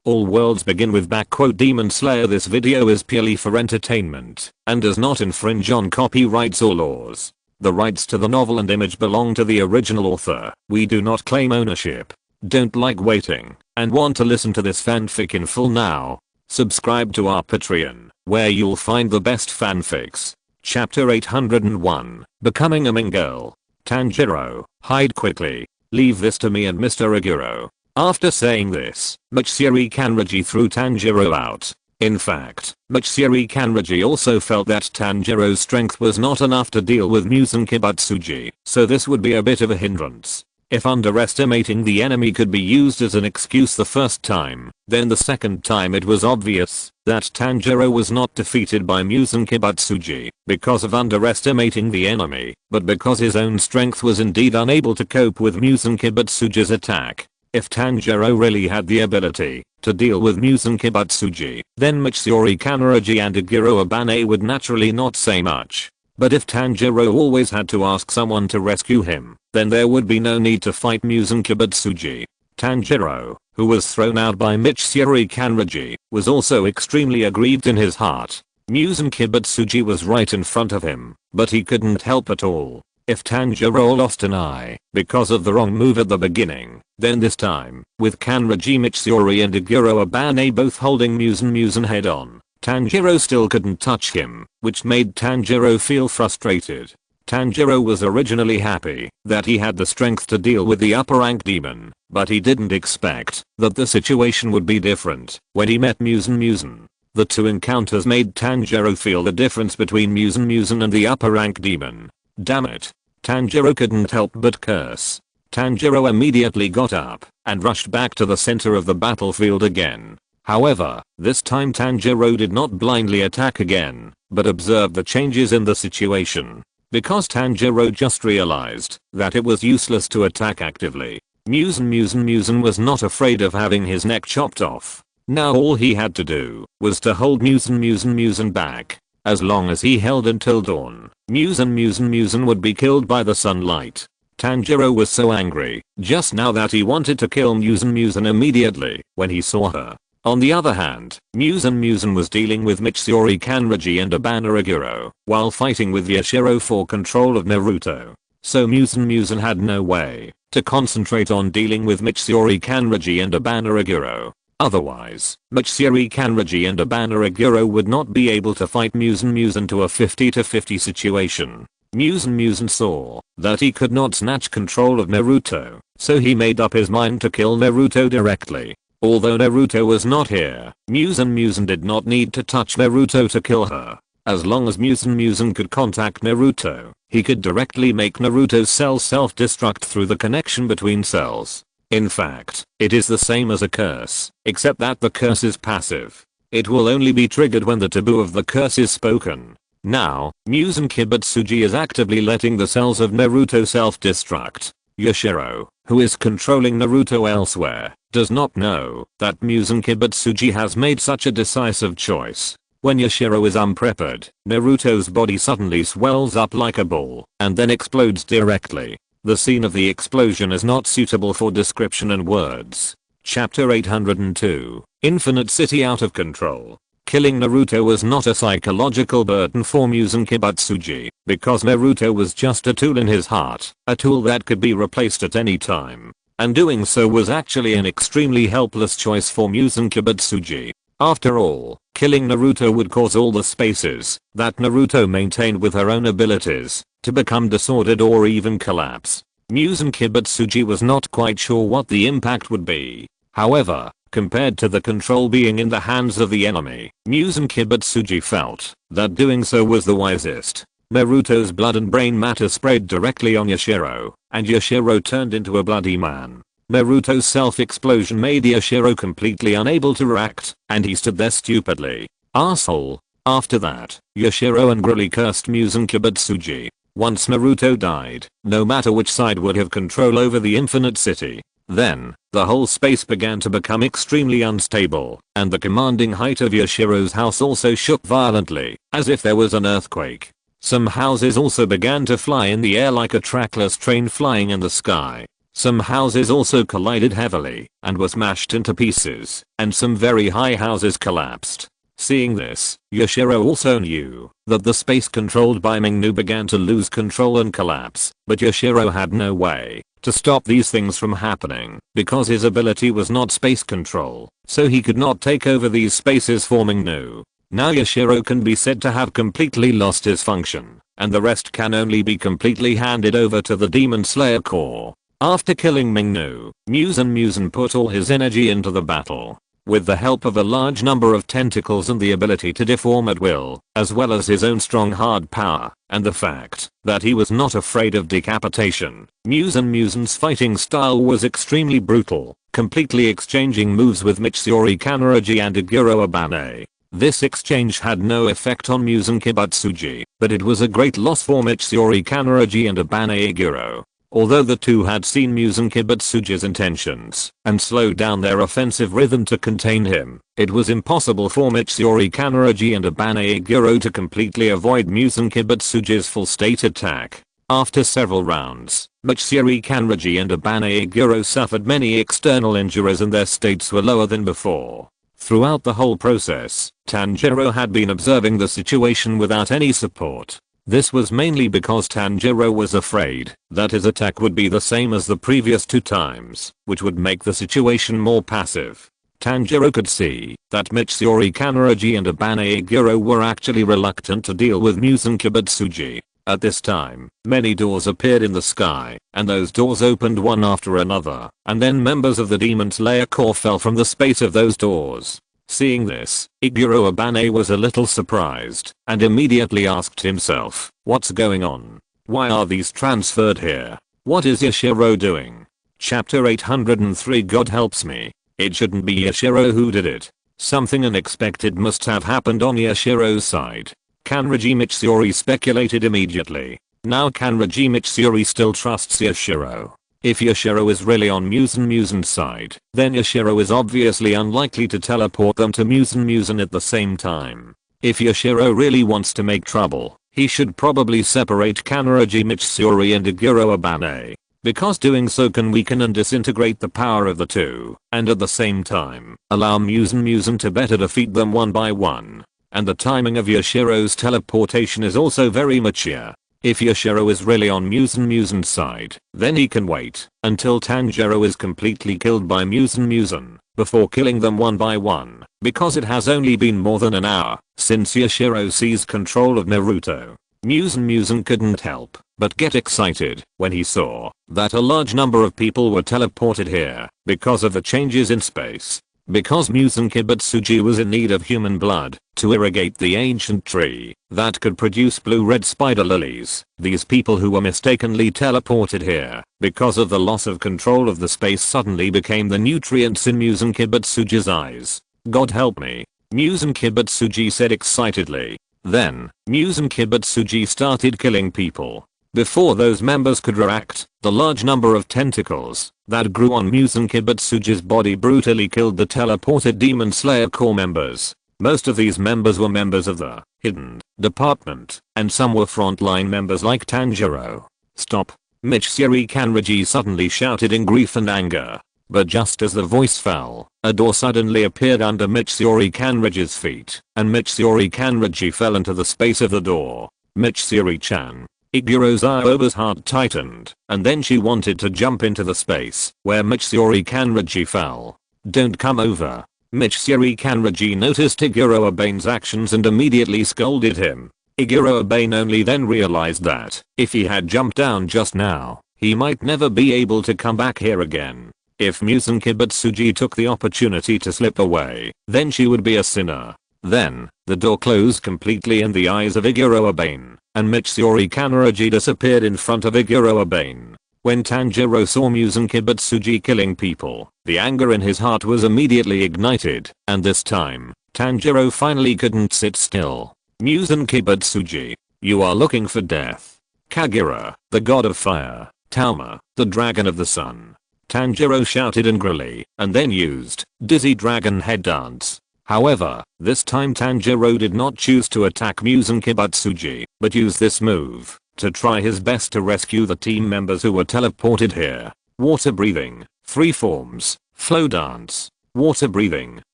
All worlds begin with Demon Slayer. This video is purely for entertainment and does not infringe on copyrights or laws. The rights to the novel and image belong to the original author. We do not claim ownership. Don't like waiting and want to listen to this fanfic in full now? Subscribe to our Patreon, where you'll find the best fanfics. Chapter 801, Becoming a Mean Girl. Tanjiro, hide quickly. Leave this to me and Mr. Aguro. After saying this, Michiru Kanroji threw Tanjiro out. In fact, Michiru Kanroji also felt that Tanjiro's strength was not enough to deal with Muzan Kibutsuji, so this would be a bit of a hindrance. If underestimating the enemy could be used as an excuse the first time, then the second time it was obvious that Tanjiro was not defeated by Muzan Kibutsuji because of underestimating the enemy, but because his own strength was indeed unable to cope with Muzan Kibutsuji's attack. If Tanjiro really had the ability to deal with Muzan Kibutsuji, then Michiru Kanroji and Aguro Abane would naturally not say much. But if Tanjiro always had to ask someone to rescue him, then there would be no need to fight Muzan Kibutsuji. Tanjiro, who was thrown out by Michiru Kanroji, was also extremely aggrieved in his heart. Muzan Kibutsuji was right in front of him, but he couldn't help at all. If Tanjiro lost an eye because of the wrong move at the beginning, then this time, with Kanroji, Michiru and Aguro Abane both holding Muzan head on, Tanjiro still couldn't touch him, which made Tanjiro feel frustrated. Tanjiro was originally happy that he had the strength to deal with the upper rank demon, but he didn't expect that the situation would be different when he met Muzan. The two encounters made Tanjiro feel the difference between Muzan and the upper rank demon. Damn it. Tanjiro couldn't help but curse. Tanjiro immediately got up and rushed back to the center of the battlefield again. However, this time Tanjiro did not blindly attack again, but observed the changes in the situation. Because Tanjiro just realized that it was useless to attack actively, Muzan was not afraid of having his neck chopped off. Now all he had to do was to hold Muzan back. As long as he held until dawn, Muzan would be killed by the sunlight. Tanjiro was so angry just now that he wanted to kill Muzan immediately when he saw her. On the other hand, Muzan was dealing with Michiru Kanroji and Abane Aguro while fighting with Yashiro for control of Naruto. So Muzan had no way to concentrate on dealing with Michiru Kanroji and Abane Aguro. Otherwise, Michiru Kanroji and Abane Aguro would not be able to fight Muzan to a 50-50 situation. Muzan saw that he could not snatch control of Naruto, so he made up his mind to kill Naruto directly. Although Naruto was not here, Muzan did not need to touch Naruto to kill her. As long as Muzan could contact Naruto, he could directly make Naruto's cells self-destruct through the connection between cells. In fact, it is the same as a curse, except that the curse is passive. It will only be triggered when the taboo of the curse is spoken. Now, Muzan Kibutsuji is actively letting the cells of Naruto self-destruct. Yashiro, who is controlling Naruto elsewhere, does not know that Muzan Kibutsuji has made such a decisive choice. When Yashiro is unprepared, Naruto's body suddenly swells up like a ball and then explodes directly. The scene of the explosion is not suitable for description and words. Chapter 802, Infinite City Out of Control. Killing Naruto was not a psychological burden for Muzan Kibutsuji, because Naruto was just a tool in his heart, a tool that could be replaced at any time. And doing so was actually an extremely helpless choice for Muzan Kibutsuji. After all, killing Naruto would cause all the spaces that Naruto maintained with her own abilities to become disordered or even collapse. Muzan Kibutsuji was not quite sure what the impact would be. However, compared to the control being in the hands of the enemy, Muzan Kibutsuji felt that doing so was the wisest. Naruto's blood and brain matter sprayed directly on Yashiro, and Yashiro turned into a bloody man. Naruto's self-explosion made Yashiro completely unable to react, and he stood there stupidly. Asshole. After that, Yashiro angrily cursed Muzan Kibutsuji. Once Naruto died, no matter which side would have control over the Infinite City. Then, the whole space began to become extremely unstable, and the commanding height of Yashiro's house also shook violently, as if there was an earthquake. Some houses also began to fly in the air like a trackless train flying in the sky. Some houses also collided heavily and were smashed into pieces, and some very high houses collapsed. Seeing this, Yashiro also knew that the space controlled by Mingnu began to lose control and collapse, but Yashiro had no way to stop these things from happening because his ability was not space control, so he could not take over these spaces for Mingnu. Now Yashiro can be said to have completely lost his function, and the rest can only be completely handed over to the Demon Slayer Corps. After killing Mingnu, Muzan put all his energy into the battle. With the help of a large number of tentacles and the ability to deform at will, as well as his own strong hard power, and the fact that he was not afraid of decapitation, Muzan's fighting style was extremely brutal, completely exchanging moves with Michiori Kanaraji and Iguro Abane. This exchange had no effect on Muzan Kibutsuji, but it was a great loss for Michiori Kanaraji and Abane Iguro. Although the two had seen Muzan Kibutsuji's intentions and slowed down their offensive rhythm to contain him, it was impossible for Michiori Kanaraji and Abane Iguro to completely avoid Muzan Kibutsuji's full state attack. After several rounds, Michiori Kanaraji and Abane Iguro suffered many external injuries and their states were lower than before. Throughout the whole process, Tanjiro had been observing the situation without any support. This was mainly because Tanjiro was afraid that his attack would be the same as the previous 2 times, which would make the situation more passive. Tanjiro could see that Michiori Kanaraji and Abane Iguro were actually reluctant to deal with Muzan Kibutsuji. At this time, many doors appeared in the sky, and those doors opened one after another, and then members of the Demon Slayer Corps fell from the space of those doors. Seeing this, Iguro Abane was a little surprised and immediately asked himself, what's going on? Why are these transferred here? What is Yashiro doing? Chapter 803 God helps me. It shouldn't be Yashiro who did it. Something unexpected must have happened on Yashiro's side. Kanaraji Michiori speculated immediately. Now Kanaraji Michiori still trusts Yashiro. If Yashiro is really on Muzan's side, then Yashiro is obviously unlikely to teleport them to Muzan at the same time. If Yashiro really wants to make trouble, he should probably separate Kanaraji Michiori and Iguro Abane, because doing so can weaken and disintegrate the power of the two, and at the same time, allow Muzan to better defeat them one by one. And the timing of Yashiro's teleportation is also very mature. If Yashiro is really on Muzan's side, then he can wait until Tanjiro is completely killed by Muzan before killing them one by one, because it has only been more than an hour since Yashiro seized control of Naruto. Muzan couldn't help but get excited when he saw that a large number of people were teleported here because of the changes in space. Because Muzan Kibutsuji was in need of human blood to irrigate the ancient tree that could produce blue-red spider lilies, these people who were mistakenly teleported here because of the loss of control of the space suddenly became the nutrients in Muzan Kibutsuji's eyes. God help me, Muzan Kibutsuji said excitedly. Then, Muzan Kibutsuji started killing people. Before those members could react, the large number of tentacles that grew on Muzan Kibutsuji's body brutally killed the teleported Demon Slayer Corps members. Most of these members were members of the Hidden Department, and some were frontline members like Tanjiro. Stop! Michiori Kanaraji suddenly shouted in grief and anger. But just as the voice fell, a door suddenly appeared under Michiori Kanaraji's feet, and Michiori Kanaraji fell into the space of the door. Michiori-chan. Iguro's Yaiba's heart tightened, and then she wanted to jump into the space where Michiori Kanaraji fell. Don't come over. Michiori Kanaraji noticed Iguro Abane's actions and immediately scolded him. Iguro Abane only then realized that if he had jumped down just now, he might never be able to come back here again. If Muzan Kibutsuji took the opportunity to slip away, then she would be a sinner. Then, the door closed completely in the eyes of Iguro Abane, and Michiori Kanaraji disappeared in front of Iguro Abane. When Tanjiro saw Muzan Kibutsuji killing people, the anger in his heart was immediately ignited, and this time, Tanjiro finally couldn't sit still. Muzan Kibutsuji, you are looking for death. Kagura, the god of fire. Tauma, the dragon of the sun. Tanjiro shouted angrily, and then used Dizzy Dragon Head Dance. However, this time Tanjiro did not choose to attack Muzan Kibutsuji, but used this move to try his best to rescue the team members who were teleported here. Water breathing, 3 forms. Flow dance. Water breathing,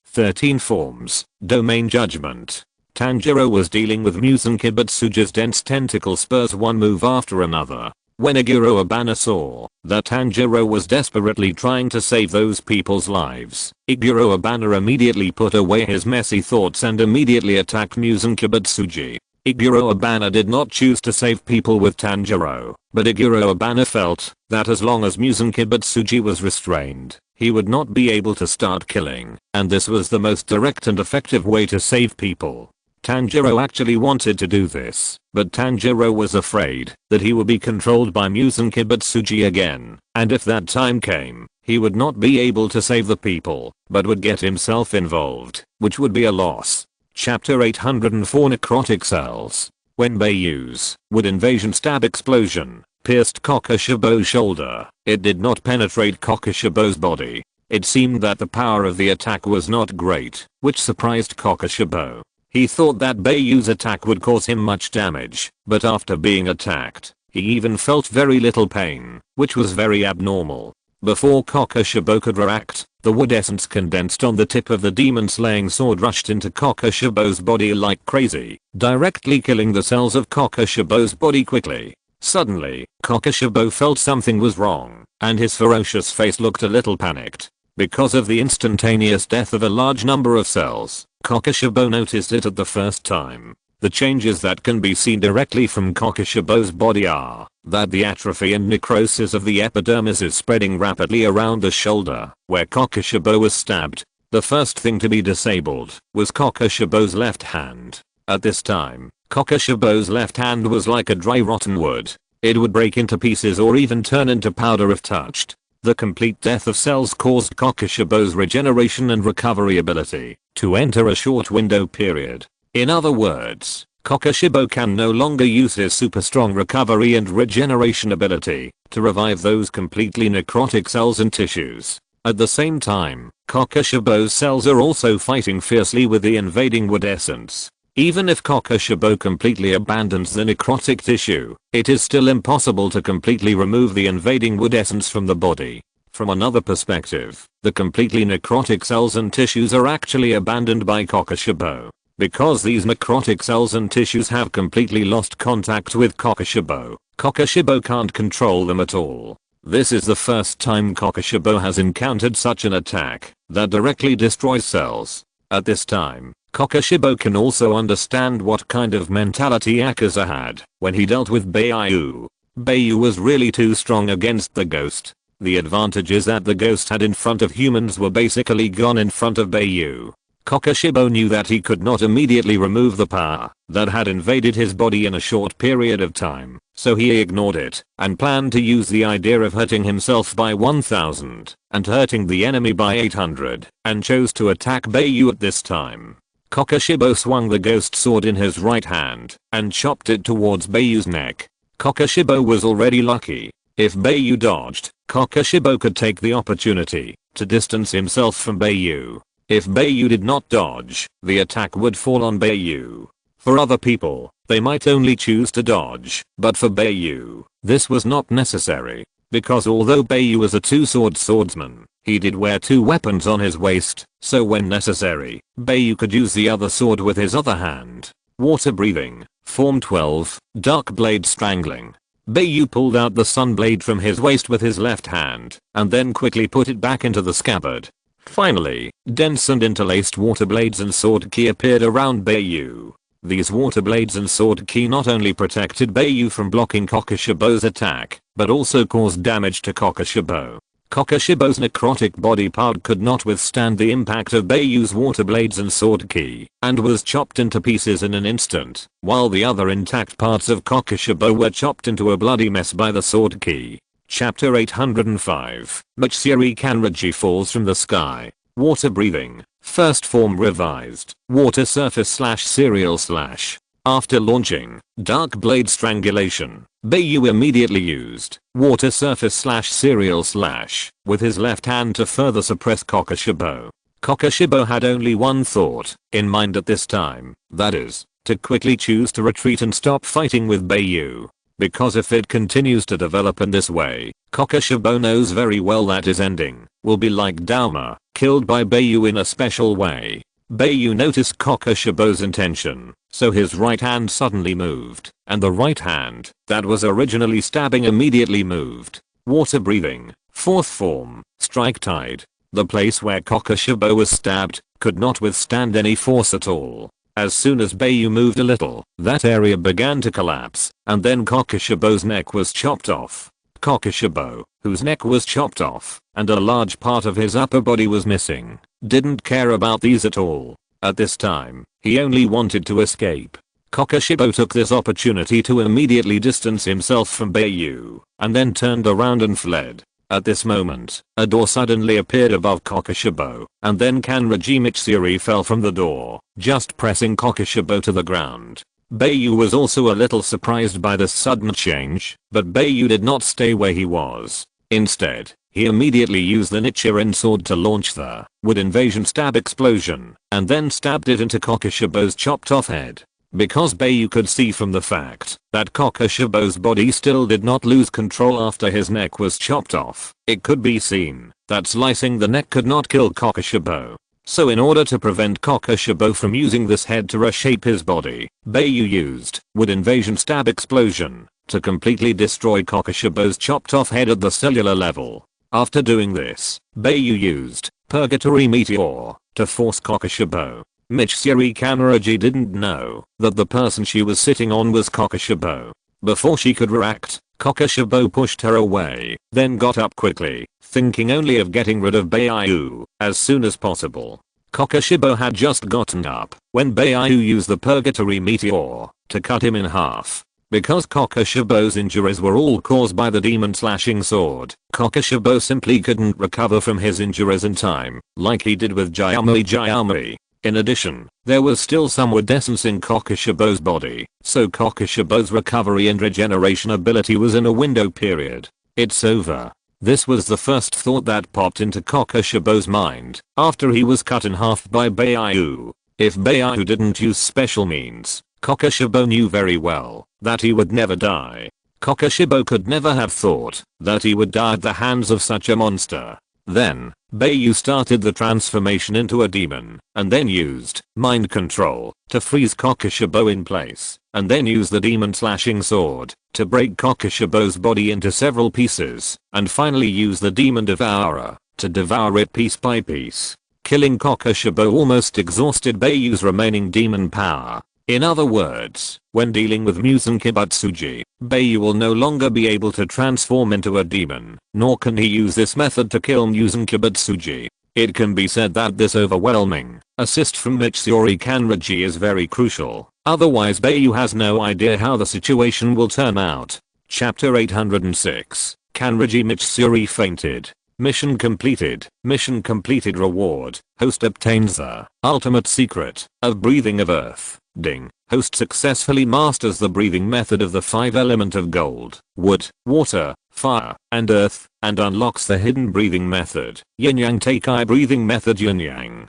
13 forms. Domain judgment. Tanjiro was dealing with Muzan Kibutsuji's dense tentacle spurs one move after another. When Iguro Abana saw that Tanjiro was desperately trying to save those people's lives, Iguro Abana immediately put away his messy thoughts and immediately attacked Muzan Kibutsuji. Iguro Abana did not choose to save people with Tanjiro, but Iguro Abana felt that as long as Muzan Kibutsuji was restrained, he would not be able to start killing, and this was the most direct and effective way to save people. Tanjiro actually wanted to do this, but Tanjiro was afraid that he would be controlled by Muzan Kibutsuji again, and if that time came, he would not be able to save the people, but would get himself involved, which would be a loss. Chapter 804 Necrotic Cells. When Bai Yu's wood invasion stab explosion pierced Kokushibo's shoulder, it did not penetrate Kokushibo's body. It seemed that the power of the attack was not great, which surprised Kokushibo. He thought that Bai Yu's attack would cause him much damage, but after being attacked, he even felt very little pain, which was very abnormal. Before Kokushibo could react, the wood essence condensed on the tip of the demon-slaying sword rushed into Kokushibo's body like crazy, directly killing the cells of Kokushibo's body quickly. Suddenly, Kokushibo felt something was wrong, and his ferocious face looked a little panicked. Because of the instantaneous death of a large number of cells, Kokushibo noticed it at the first time. The changes that can be seen directly from Kokushibo's body are that the atrophy and necrosis of the epidermis is spreading rapidly around the shoulder, where Kokushibo was stabbed. The first thing to be disabled was Kokushibo's left hand. At this time, Kokushibo's left hand was like a dry rotten wood. It would break into pieces or even turn into powder if touched. The complete death of cells caused Kokushibo's regeneration and recovery ability to enter a short window period. In other words, Kokushibo can no longer use his super strong recovery and regeneration ability to revive those completely necrotic cells and tissues. At the same time, Kokushibo's cells are also fighting fiercely with the invading wood essence. Even if Kokushibo completely abandons the necrotic tissue, it is still impossible to completely remove the invading wood essence from the body. From another perspective, the completely necrotic cells and tissues are actually abandoned by Kokushibo. Because these necrotic cells and tissues have completely lost contact with Kokushibo, Kokushibo can't control them at all. This is the first time Kokushibo has encountered such an attack that directly destroys cells. At this time, Kokushibo can also understand what kind of mentality Akaza had when he dealt with Bai Yu. Bai Yu was really too strong against the ghost. The advantages that the ghost had in front of humans were basically gone in front of Bai Yu. Kokushibo knew that he could not immediately remove the power that had invaded his body in a short period of time, so he ignored it and planned to use the idea of hurting himself by 1000 and hurting the enemy by 800 and chose to attack Bai Yu at this time. Kokushibo swung the ghost sword in his right hand and chopped it towards Bai Yu's neck. Kokushibo was already lucky. If Bai Yu dodged, Kokushibo could take the opportunity to distance himself from Bai Yu. If Bai Yu did not dodge, the attack would fall on Bai Yu. For other people, they might only choose to dodge, but for Bai Yu, this was not necessary. Because although Bai Yu was a two-sword swordsman, he did wear 2 weapons on his waist, so when necessary, Bai Yu could use the other sword with his other hand. Water breathing, Form 12, Dark Blade Strangling. Bai Yu pulled out the sun blade from his waist with his left hand, and then quickly put it back into the scabbard. Finally, dense and interlaced water blades and sword ki appeared around Bai Yu. These water blades and sword ki not only protected Bai Yu from blocking Kokushibo's attack, but also caused damage to Kokushibo. Kokushibo's necrotic body part could not withstand the impact of Bai Yu's water blades and sword ki, and was chopped into pieces in an instant, while the other intact parts of Kokushibo were chopped into a bloody mess by the sword ki. Chapter 805, Matsuri Kanraji falls from the sky. Water breathing, first form revised, water surface slash serial slash. After launching Dark Blade Strangulation, Bai Yu immediately used water surface slash serial slash with his left hand to further suppress Kokushibo. Kokushibo had only one thought in mind at this time, that is, to quickly choose to retreat and stop fighting with Bai Yu. because if it continues to develop in this way, Kokushibo knows very well that his ending will be like Dauma, killed by Bai Yu in a special way. Bai Yu noticed Kokushibo's intention, so his right hand suddenly moved, and the right hand that was originally stabbing immediately moved. Water breathing, fourth form, strike tide. The place where Kokushibo was stabbed could not withstand any force at all. As soon as Bai Yu moved a little, that area began to collapse, and then Kokushibo's neck was chopped off. Kokushibo, whose neck was chopped off, and a large part of his upper body was missing, didn't care about these at all. At this time, he only wanted to escape. Kokushibo took this opportunity to immediately distance himself from Bai Yu, and then turned around and fled. At this moment, a door suddenly appeared above Kokushibo, and then Kanroji Mitsuri fell from the door, just pressing Kokushibo to the ground. Bai Yu was also a little surprised by this sudden change, but Bai Yu did not stay where he was. Instead, he immediately used the Nichiren sword to launch the wood invasion stab explosion, and then stabbed it into Kokushibo's chopped off head. Because Bai Yu could see from the fact that Kokushibo's body still did not lose control after his neck was chopped off, it could be seen that slicing the neck could not kill Kokushibo. So in order to prevent Kokushibo from using this head to reshape his body, Bai Yu used wood invasion stab explosion to completely destroy Kokushibo's chopped off head at the cellular level. After doing this, Bai Yu used purgatory meteor to force Kokushibo. Mitsuri Kanroji didn't know that the person she was sitting on was Kokushibo. Before she could react, Kokushibo pushed her away, then got up quickly, thinking only of getting rid of Bai Yu as soon as possible. Kokushibo had just gotten up when Bai Yu used the purgatory meteor to cut him in half. Because Kokushibo's injuries were all caused by the demon slashing sword, Kokushibo simply couldn't recover from his injuries in time, like he did with Jayami. In addition, there was still some wood essence in Kokushibo's body, so Kokushibo's recovery and regeneration ability was in a window period. It's over. This was the first thought that popped into Kokushibo's mind after he was cut in half by Bai Yu. If Bai Yu didn't use special means, Kokushibo knew very well that he would never die. Kokushibo could never have thought that he would die at the hands of such a monster. Then, Bai Yu started the transformation into a demon, and then used mind control to freeze Kokushibo in place, and then used the demon slashing sword to break Kokushibo's body into several pieces, and finally used the demon devourer to devour it piece by piece. Killing Kokushibo almost exhausted Bai Yu's remaining demon power. In other words, when dealing with Muzan Kibutsuji, Bai Yu will no longer be able to transform into a demon, nor can he use this method to kill Muzan Kibutsuji. It can be said that this overwhelming assist from Mitsuri Kanroji is very crucial, otherwise Bai Yu has no idea how the situation will turn out. Chapter 806, Kanroji Mitsuri fainted. Mission completed. Mission completed reward. Host obtains the ultimate secret of breathing of earth. Ding. Host successfully masters the breathing method of the 5 element of gold, wood, water, fire, and earth, and unlocks the hidden breathing method. Yin Yang Teikai breathing method. Yin Yang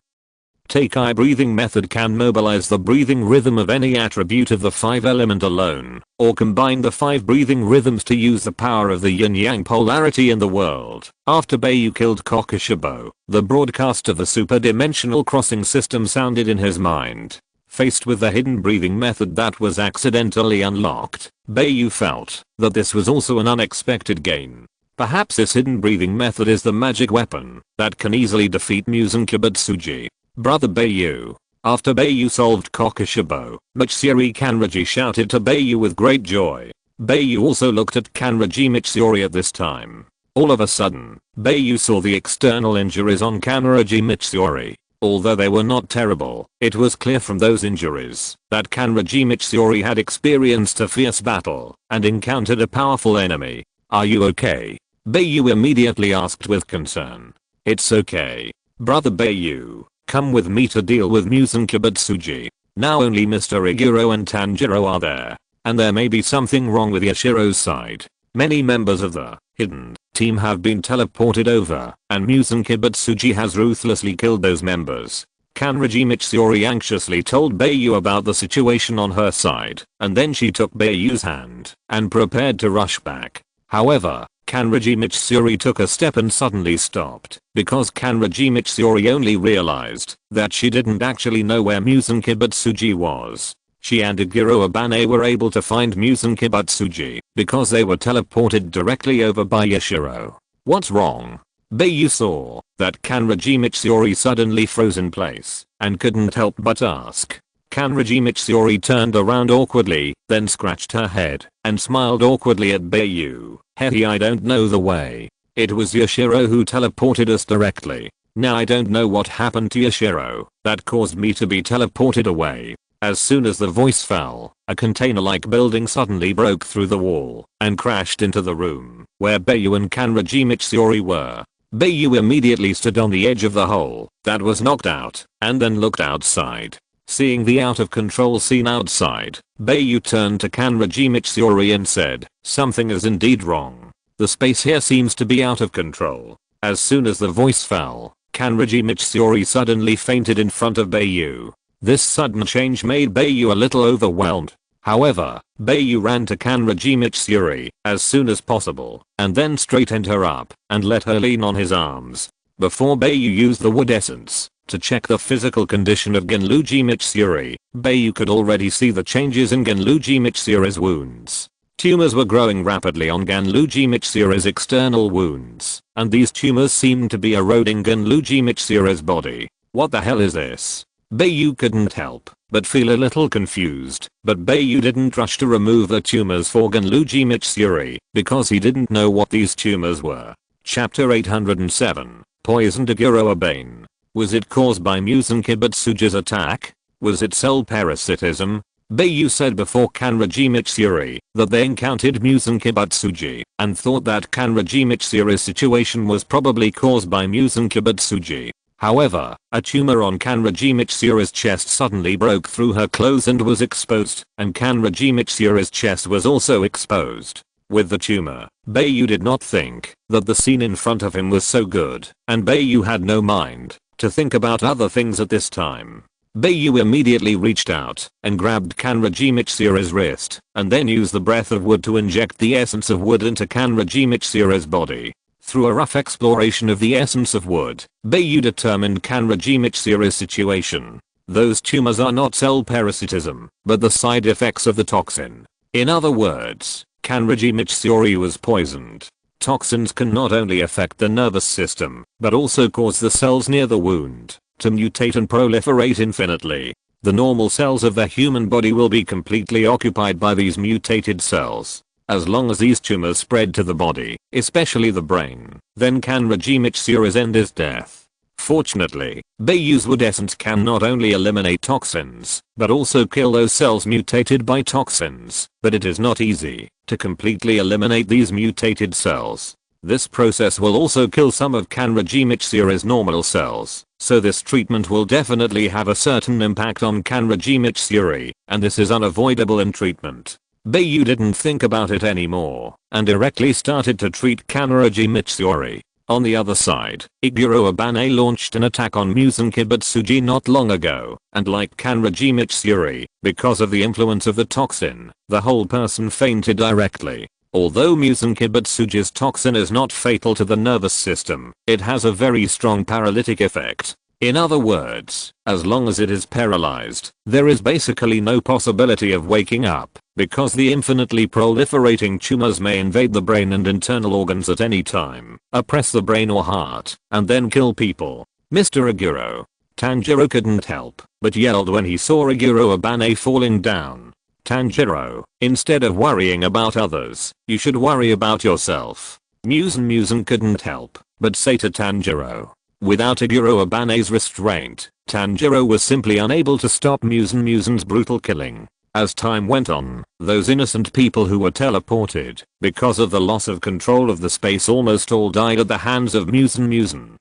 Teikai breathing method can mobilize the breathing rhythm of any attribute of the 5 element alone, or combine the 5 breathing rhythms to use the power of the yin-yang polarity in the world. After Bai Yu killed Kokushibo, the broadcast of the superdimensional crossing system sounded in his mind. Faced with the hidden breathing method that was accidentally unlocked, Bai Yu felt that this was also an unexpected gain. Perhaps this hidden breathing method is the magic weapon that can easily defeat Muzan Kibutsuji. Brother Bai Yu. After Bai Yu solved Kokushibo, Mitsuri Kanroji shouted to Bai Yu with great joy. Bai Yu also looked at Kanroji Mitsuri at this time. All of a sudden, Bai Yu saw the external injuries on Kanroji Mitsuri. Although they were not terrible, it was clear from those injuries that Kanroji Mitsuri had experienced a fierce battle and encountered a powerful enemy. Are you okay? Bai Yu immediately asked with concern. It's okay. Brother Bai Yu, come with me to deal with Muzan Kibutsuji. Now only Mr. Iguro and Tanjiro are there, and there may be something wrong with Yashiro's side. Many members of the hidden team have been teleported over, and Muzan Kibutsuji has ruthlessly killed those members. Kanragi Mitsuri anxiously told Bai Yu about the situation on her side, and then she took Bai Yu's hand and prepared to rush back. However, Kanragi Mitsuri took a step and suddenly stopped, because Kanragi Mitsuri only realized that she didn't actually know where Muzan Kibutsuji was. She and Iguro Abane were able to find Muzan Kibutsuji because they were teleported directly over by Yashiro. What's wrong? Bai Yu saw that Kanragi Mitsuri suddenly froze in place and couldn't help but ask. Kanragi Mitsuri turned around awkwardly, then scratched her head and smiled awkwardly at Bai Yu. Hey, I don't know the way. It was Yashiro who teleported us directly. Now I don't know what happened to Yashiro that caused me to be teleported away. As soon as the voice fell, a container-like building suddenly broke through the wall and crashed into the room where Bai Yu and Kanragi Mitsuri were. Bai Yu immediately stood on the edge of the hole that was knocked out and then looked outside. Seeing the out-of-control scene outside, Bai Yu turned to Kanragi Mitsuri and said, "Something is indeed wrong. The space here seems to be out of control." As soon as the voice fell, Kanragi Mitsuri suddenly fainted in front of Bai Yu. This sudden change made Bai Yu a little overwhelmed. However, Bai Yu ran to Kanragi Mitsuri as soon as possible and then straightened her up and let her lean on his arms. Before Bai Yu used the wood essence to check the physical condition of Genluji Mitsuri, Bai Yu could already see the changes in Genluji Mitsuri's wounds. Tumors were growing rapidly on Genluji Mitsuri's external wounds, and these tumors seemed to be eroding Genluji Mitsuri's body. What the hell is this? Bai Yu couldn't help but feel a little confused, but Bai Yu didn't rush to remove the tumors for Genluji Mitsuri because he didn't know what these tumors were. Chapter 807, Poisoned Iguro Abane. Was it caused by Muzan Kibutsuji's attack? Was it cell parasitism? Bai Yu said before Kanragi Mitsuri that they encountered Muzan Kibutsuji and thought that Kanragi Mitsuri's situation was probably caused by Muzan Kibutsuji. However, a tumor on Kanragi Mitsuri's chest suddenly broke through her clothes and was exposed, and Kanragi Mitsuri's chest was also exposed. With the tumor, Bai Yu did not think that the scene in front of him was so good, and Bai Yu had no mind to think about other things at this time. Bai Yu immediately reached out and grabbed Kanragi Mitsuri's wrist and then used the breath of wood to inject the essence of wood into Kanragi Mitsuri's body. Through a rough exploration of the essence of wood, Bai Yu determined Kanragi Mitsuri's situation. Those tumors are not cell parasitism, but the side effects of the toxin. In other words, Kanragi Mitsuri was poisoned. Toxins can not only affect the nervous system, but also cause the cells near the wound to mutate and proliferate infinitely. The normal cells of the human body will be completely occupied by these mutated cells. As long as these tumors spread to the body, especially the brain, then Kanragi Mitsuri's end is death. Fortunately, Bai Yu's wood essence can not only eliminate toxins, but also kill those cells mutated by toxins, but it is not easy to completely eliminate these mutated cells. This process will also kill some of Kanragi Mitsuri's normal cells, so this treatment will definitely have a certain impact on Kanragi Mitsuri, and this is unavoidable in treatment. Bai Yu didn't think about it anymore, and directly started to treat Kanragi Mitsuri. On the other side, Iguro Abane launched an attack on Muzan Kibutsuji not long ago, and like Kanragi Mitsuri, because of the influence of the toxin, the whole person fainted directly. Although Muzan Kibutsuji's toxin is not fatal to the nervous system, it has a very strong paralytic effect. In other words, as long as it is paralyzed, there is basically no possibility of waking up, because the infinitely proliferating tumors may invade the brain and internal organs at any time, oppress the brain or heart, and then kill people. Mr. Iguro. Tanjiro couldn't help but yelled when he saw Iguro Abane falling down. Tanjiro, instead of worrying about others, you should worry about yourself. Muzan couldn't help but say to Tanjiro. Without Iguro Abane's restraint, Tanjiro was simply unable to stop Muzan's brutal killing. As time went on, those innocent people who were teleported because of the loss of control of the space almost all died at the hands of Muzan,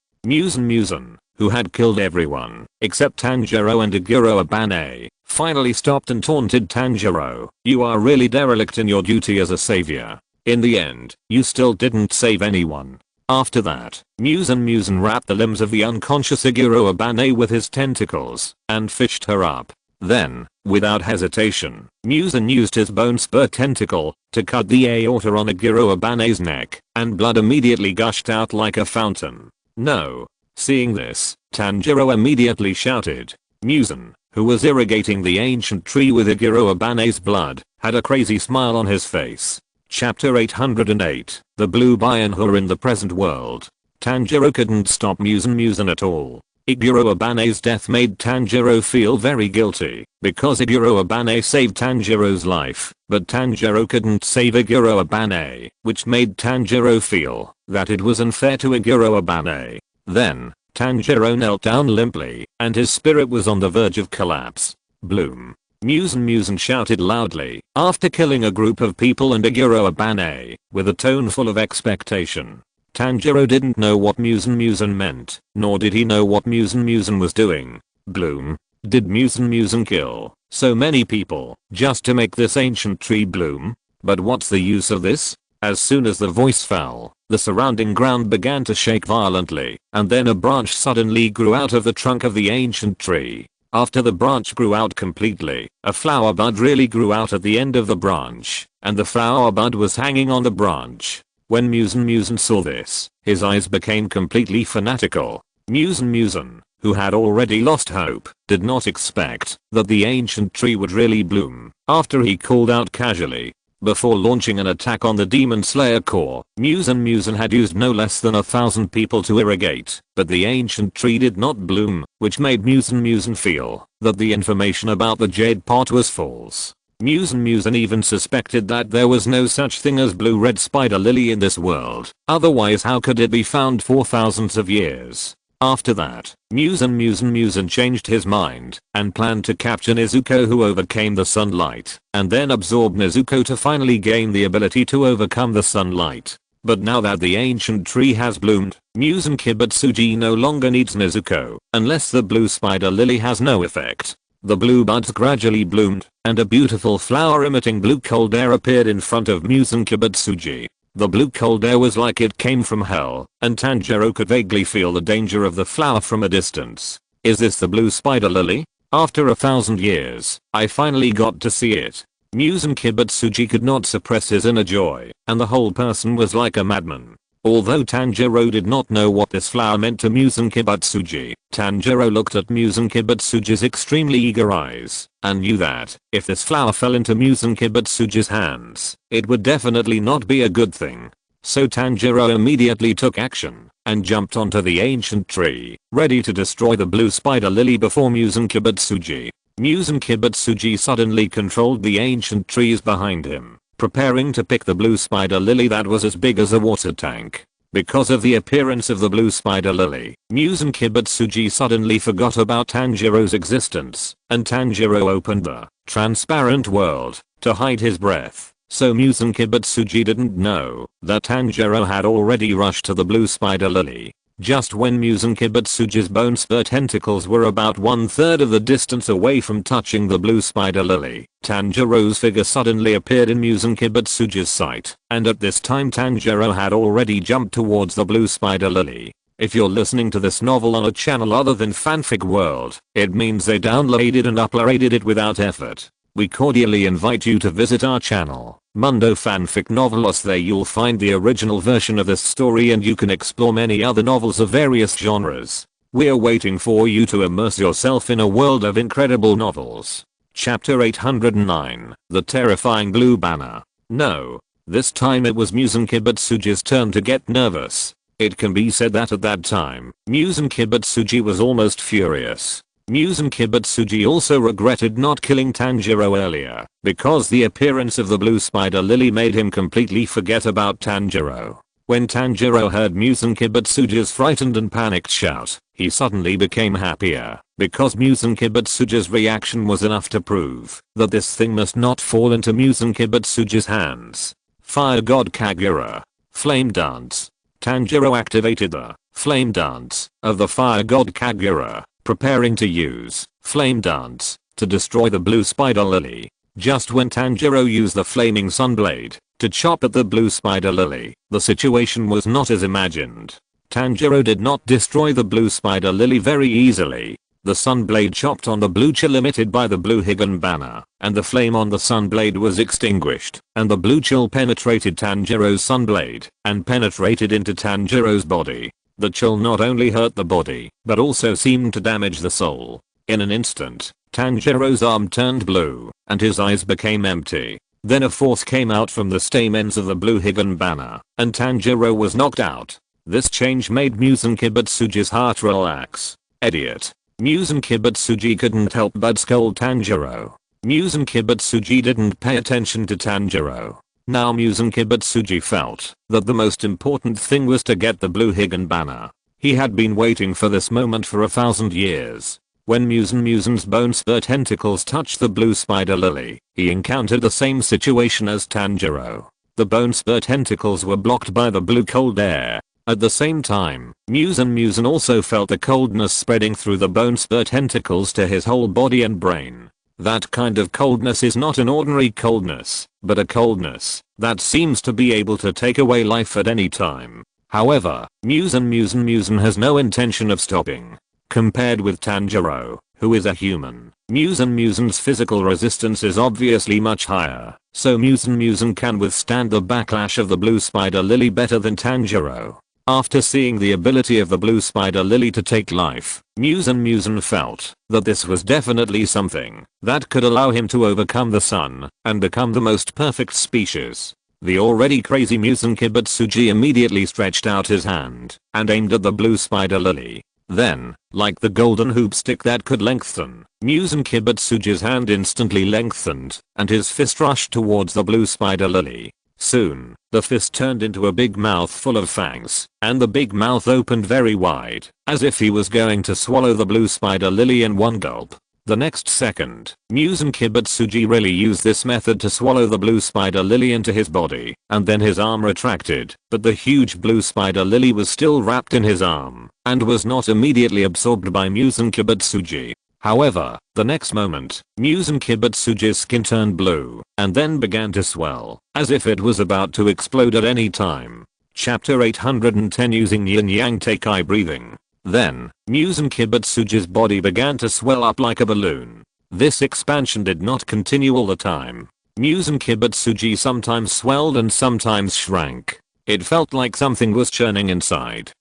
who had killed everyone except Tanjiro and Iguro Abane, finally stopped and taunted Tanjiro. You are really derelict in your duty as a savior. In the end, you still didn't save anyone. After that, Muzan wrapped the limbs of the unconscious Iguro Abane with his tentacles and fished her up. Then, without hesitation, Muzan used his bone spur tentacle to cut the aorta on Iguro Abane's neck, and blood immediately gushed out like a fountain. No. Seeing this, Tanjiro immediately shouted. Muzan, who was irrigating the ancient tree with Iguro Abane's blood, had a crazy smile on his face. Chapter 808, The Blue Bionhur in the Present World. Tanjiro couldn't stop Muzan at all. Iguro Abane's death made Tanjiro feel very guilty, because Iguro Abane saved Tanjiro's life, but Tanjiro couldn't save Iguro Abane, which made Tanjiro feel that it was unfair to Iguro Abane. Then, Tanjiro knelt down limply, and his spirit was on the verge of collapse. Bloom. Muzan shouted loudly, after killing a group of people and Iguro Abane, with a tone full of expectation. Tanjiro didn't know what Muzan meant, nor did he know what Muzan was doing. Bloom. Did Muzan kill so many people just to make this ancient tree bloom? But what's the use of this? As soon as the voice fell, the surrounding ground began to shake violently, and then a branch suddenly grew out of the trunk of the ancient tree. After the branch grew out completely, a flower bud really grew out at the end of the branch, and the flower bud was hanging on the branch. When Muzan saw this, his eyes became completely fanatical. Muzan, who had already lost hope, did not expect that the ancient tree would really bloom. After he called out casually, before launching an attack on the Demon Slayer core, Muzan had used no less than 1,000 people to irrigate, but the ancient tree did not bloom, which made Muzan feel that the information about the jade pot was false. Muzan even suspected that there was no such thing as blue red spider lily in this world, otherwise how could it be found for thousands of years? After that, Muzan changed his mind and planned to capture Nezuko, who overcame the sunlight, and then absorb Nezuko to finally gain the ability to overcome the sunlight. But now that the ancient tree has bloomed, Muzan Kibutsuji no longer needs Nezuko, unless the blue spider lily has no effect. The blue buds gradually bloomed, and a beautiful flower emitting blue cold air appeared in front of Muzan Kibutsuji. The blue cold air was like it came from hell, and Tanjiro could vaguely feel the danger of the flower from a distance. Is this the blue spider lily? After 1,000 years, I finally got to see it. Muzan Kibutsuji could not suppress his inner joy, and the whole person was like a madman. Although Tanjiro did not know what this flower meant to Muzan Kibutsuji, Tanjiro looked at Muzan Kibutsuji's extremely eager eyes, and knew that, if this flower fell into Muzan Kibutsuji's hands, it would definitely not be a good thing. So Tanjiro immediately took action, and jumped onto the ancient tree, ready to destroy the blue spider lily before Muzan Kibutsuji. Muzan Kibutsuji suddenly controlled the ancient trees behind him, preparing to pick the blue spider lily that was as big as a water tank. Because of the appearance of the blue spider lily, Muzan Kibutsuji suddenly forgot about Tanjiro's existence, and Tanjiro opened the transparent world to hide his breath. So Muzan Kibutsuji didn't know that Tanjiro had already rushed to the blue spider lily. Just when Muzan Kibutsuji's bone spur tentacles were about 1/3 of the distance away from touching the blue spider lily, Tanjiro's figure suddenly appeared in Muzan Kibutsuji's sight, and at this time Tanjiro had already jumped towards the blue spider lily. If you're listening to this novel on a channel other than Fanfic World, it means they downloaded and uploaded it without effort. We cordially invite you to visit our channel, Mundo Fanfic Novelos. There you'll find the original version of this story, and you can explore many other novels of various genres. We're waiting for you to immerse yourself in a world of incredible novels. Chapter 809, The Terrifying Blue Banner. No. This time it was Muzan Kibutsuji's turn to get nervous. It can be said that at that time, Muzan Kibutsuji was almost furious. Muzan Kibutsuji also regretted not killing Tanjiro earlier, because the appearance of the blue spider lily made him completely forget about Tanjiro. When Tanjiro heard Muzan Kibutsuji's frightened and panicked shout, he suddenly became happier, because Muzan Kibutsuji's reaction was enough to prove that this thing must not fall into Muzan Kibutsuji's hands. Fire God Kagura. Flame Dance. Tanjiro activated the Flame Dance of the Fire God Kagura, preparing to use Flame Dance to destroy the blue spider lily. Just when Tanjiro used the flaming sunblade, to chop at the blue spider lily. The situation was not as imagined. Tanjiro did not destroy the blue spider lily very easily. The sunblade chopped on the blue chill emitted by the blue Higan banner, and the flame on the sunblade was extinguished, and the blue chill penetrated Tanjiro's sunblade, and penetrated into Tanjiro's body. The chill not only hurt the body, but also seemed to damage the soul. In an instant, Tanjiro's arm turned blue, and his eyes became empty. Then a force came out from the stamens of the blue Higan banner, and Tanjiro was knocked out. This change made Muzan Kibutsuji's heart relax. Idiot. Muzan Kibutsuji couldn't help but scold Tanjiro. Muzan Kibutsuji didn't pay attention to Tanjiro. Now Muzan Kibutsuji felt that the most important thing was to get the blue Higan banner. He had been waiting for this moment for 1,000 years. When Muzan's bone spur tentacles touched the blue spider lily, he encountered the same situation as Tanjiro. The bone spur tentacles were blocked by the blue cold air. At the same time, Muzan also felt the coldness spreading through the bone spur tentacles to his whole body and brain. That kind of coldness is not an ordinary coldness, but a coldness that seems to be able to take away life at any time. However, Muzan has no intention of stopping. Compared with Tanjiro, who is a human, Muzan's physical resistance is obviously much higher, so Muzan can withstand the backlash of the blue spider lily better than Tanjiro. After seeing the ability of the blue spider lily to take life, Muzan felt that this was definitely something that could allow him to overcome the sun and become the most perfect species. The already crazy Muzan Kibutsuji immediately stretched out his hand and aimed at the blue spider lily. Then, like the golden hoop stick that could lengthen, Muzan Kibutsuji's hand instantly lengthened, and his fist rushed towards the blue spider lily. Soon, the fist turned into a big mouth full of fangs, and the big mouth opened very wide, as if he was going to swallow the blue spider lily in one gulp. The next second, Muzan Kibutsuji really used this method to swallow the blue spider lily into his body, and then his arm retracted, but the huge blue spider lily was still wrapped in his arm, and was not immediately absorbed by Muzan Kibutsuji. However, the next moment, Muzan Kibutsuji's skin turned blue, and then began to swell, as if it was about to explode at any time. Chapter 810 Using Yin Yang Teikai Breathing. Then, Muzan Kibutsuji's body began to swell up like a balloon. This expansion did not continue all the time. Muzan Kibutsuji sometimes swelled and sometimes shrank. It felt like something was churning inside.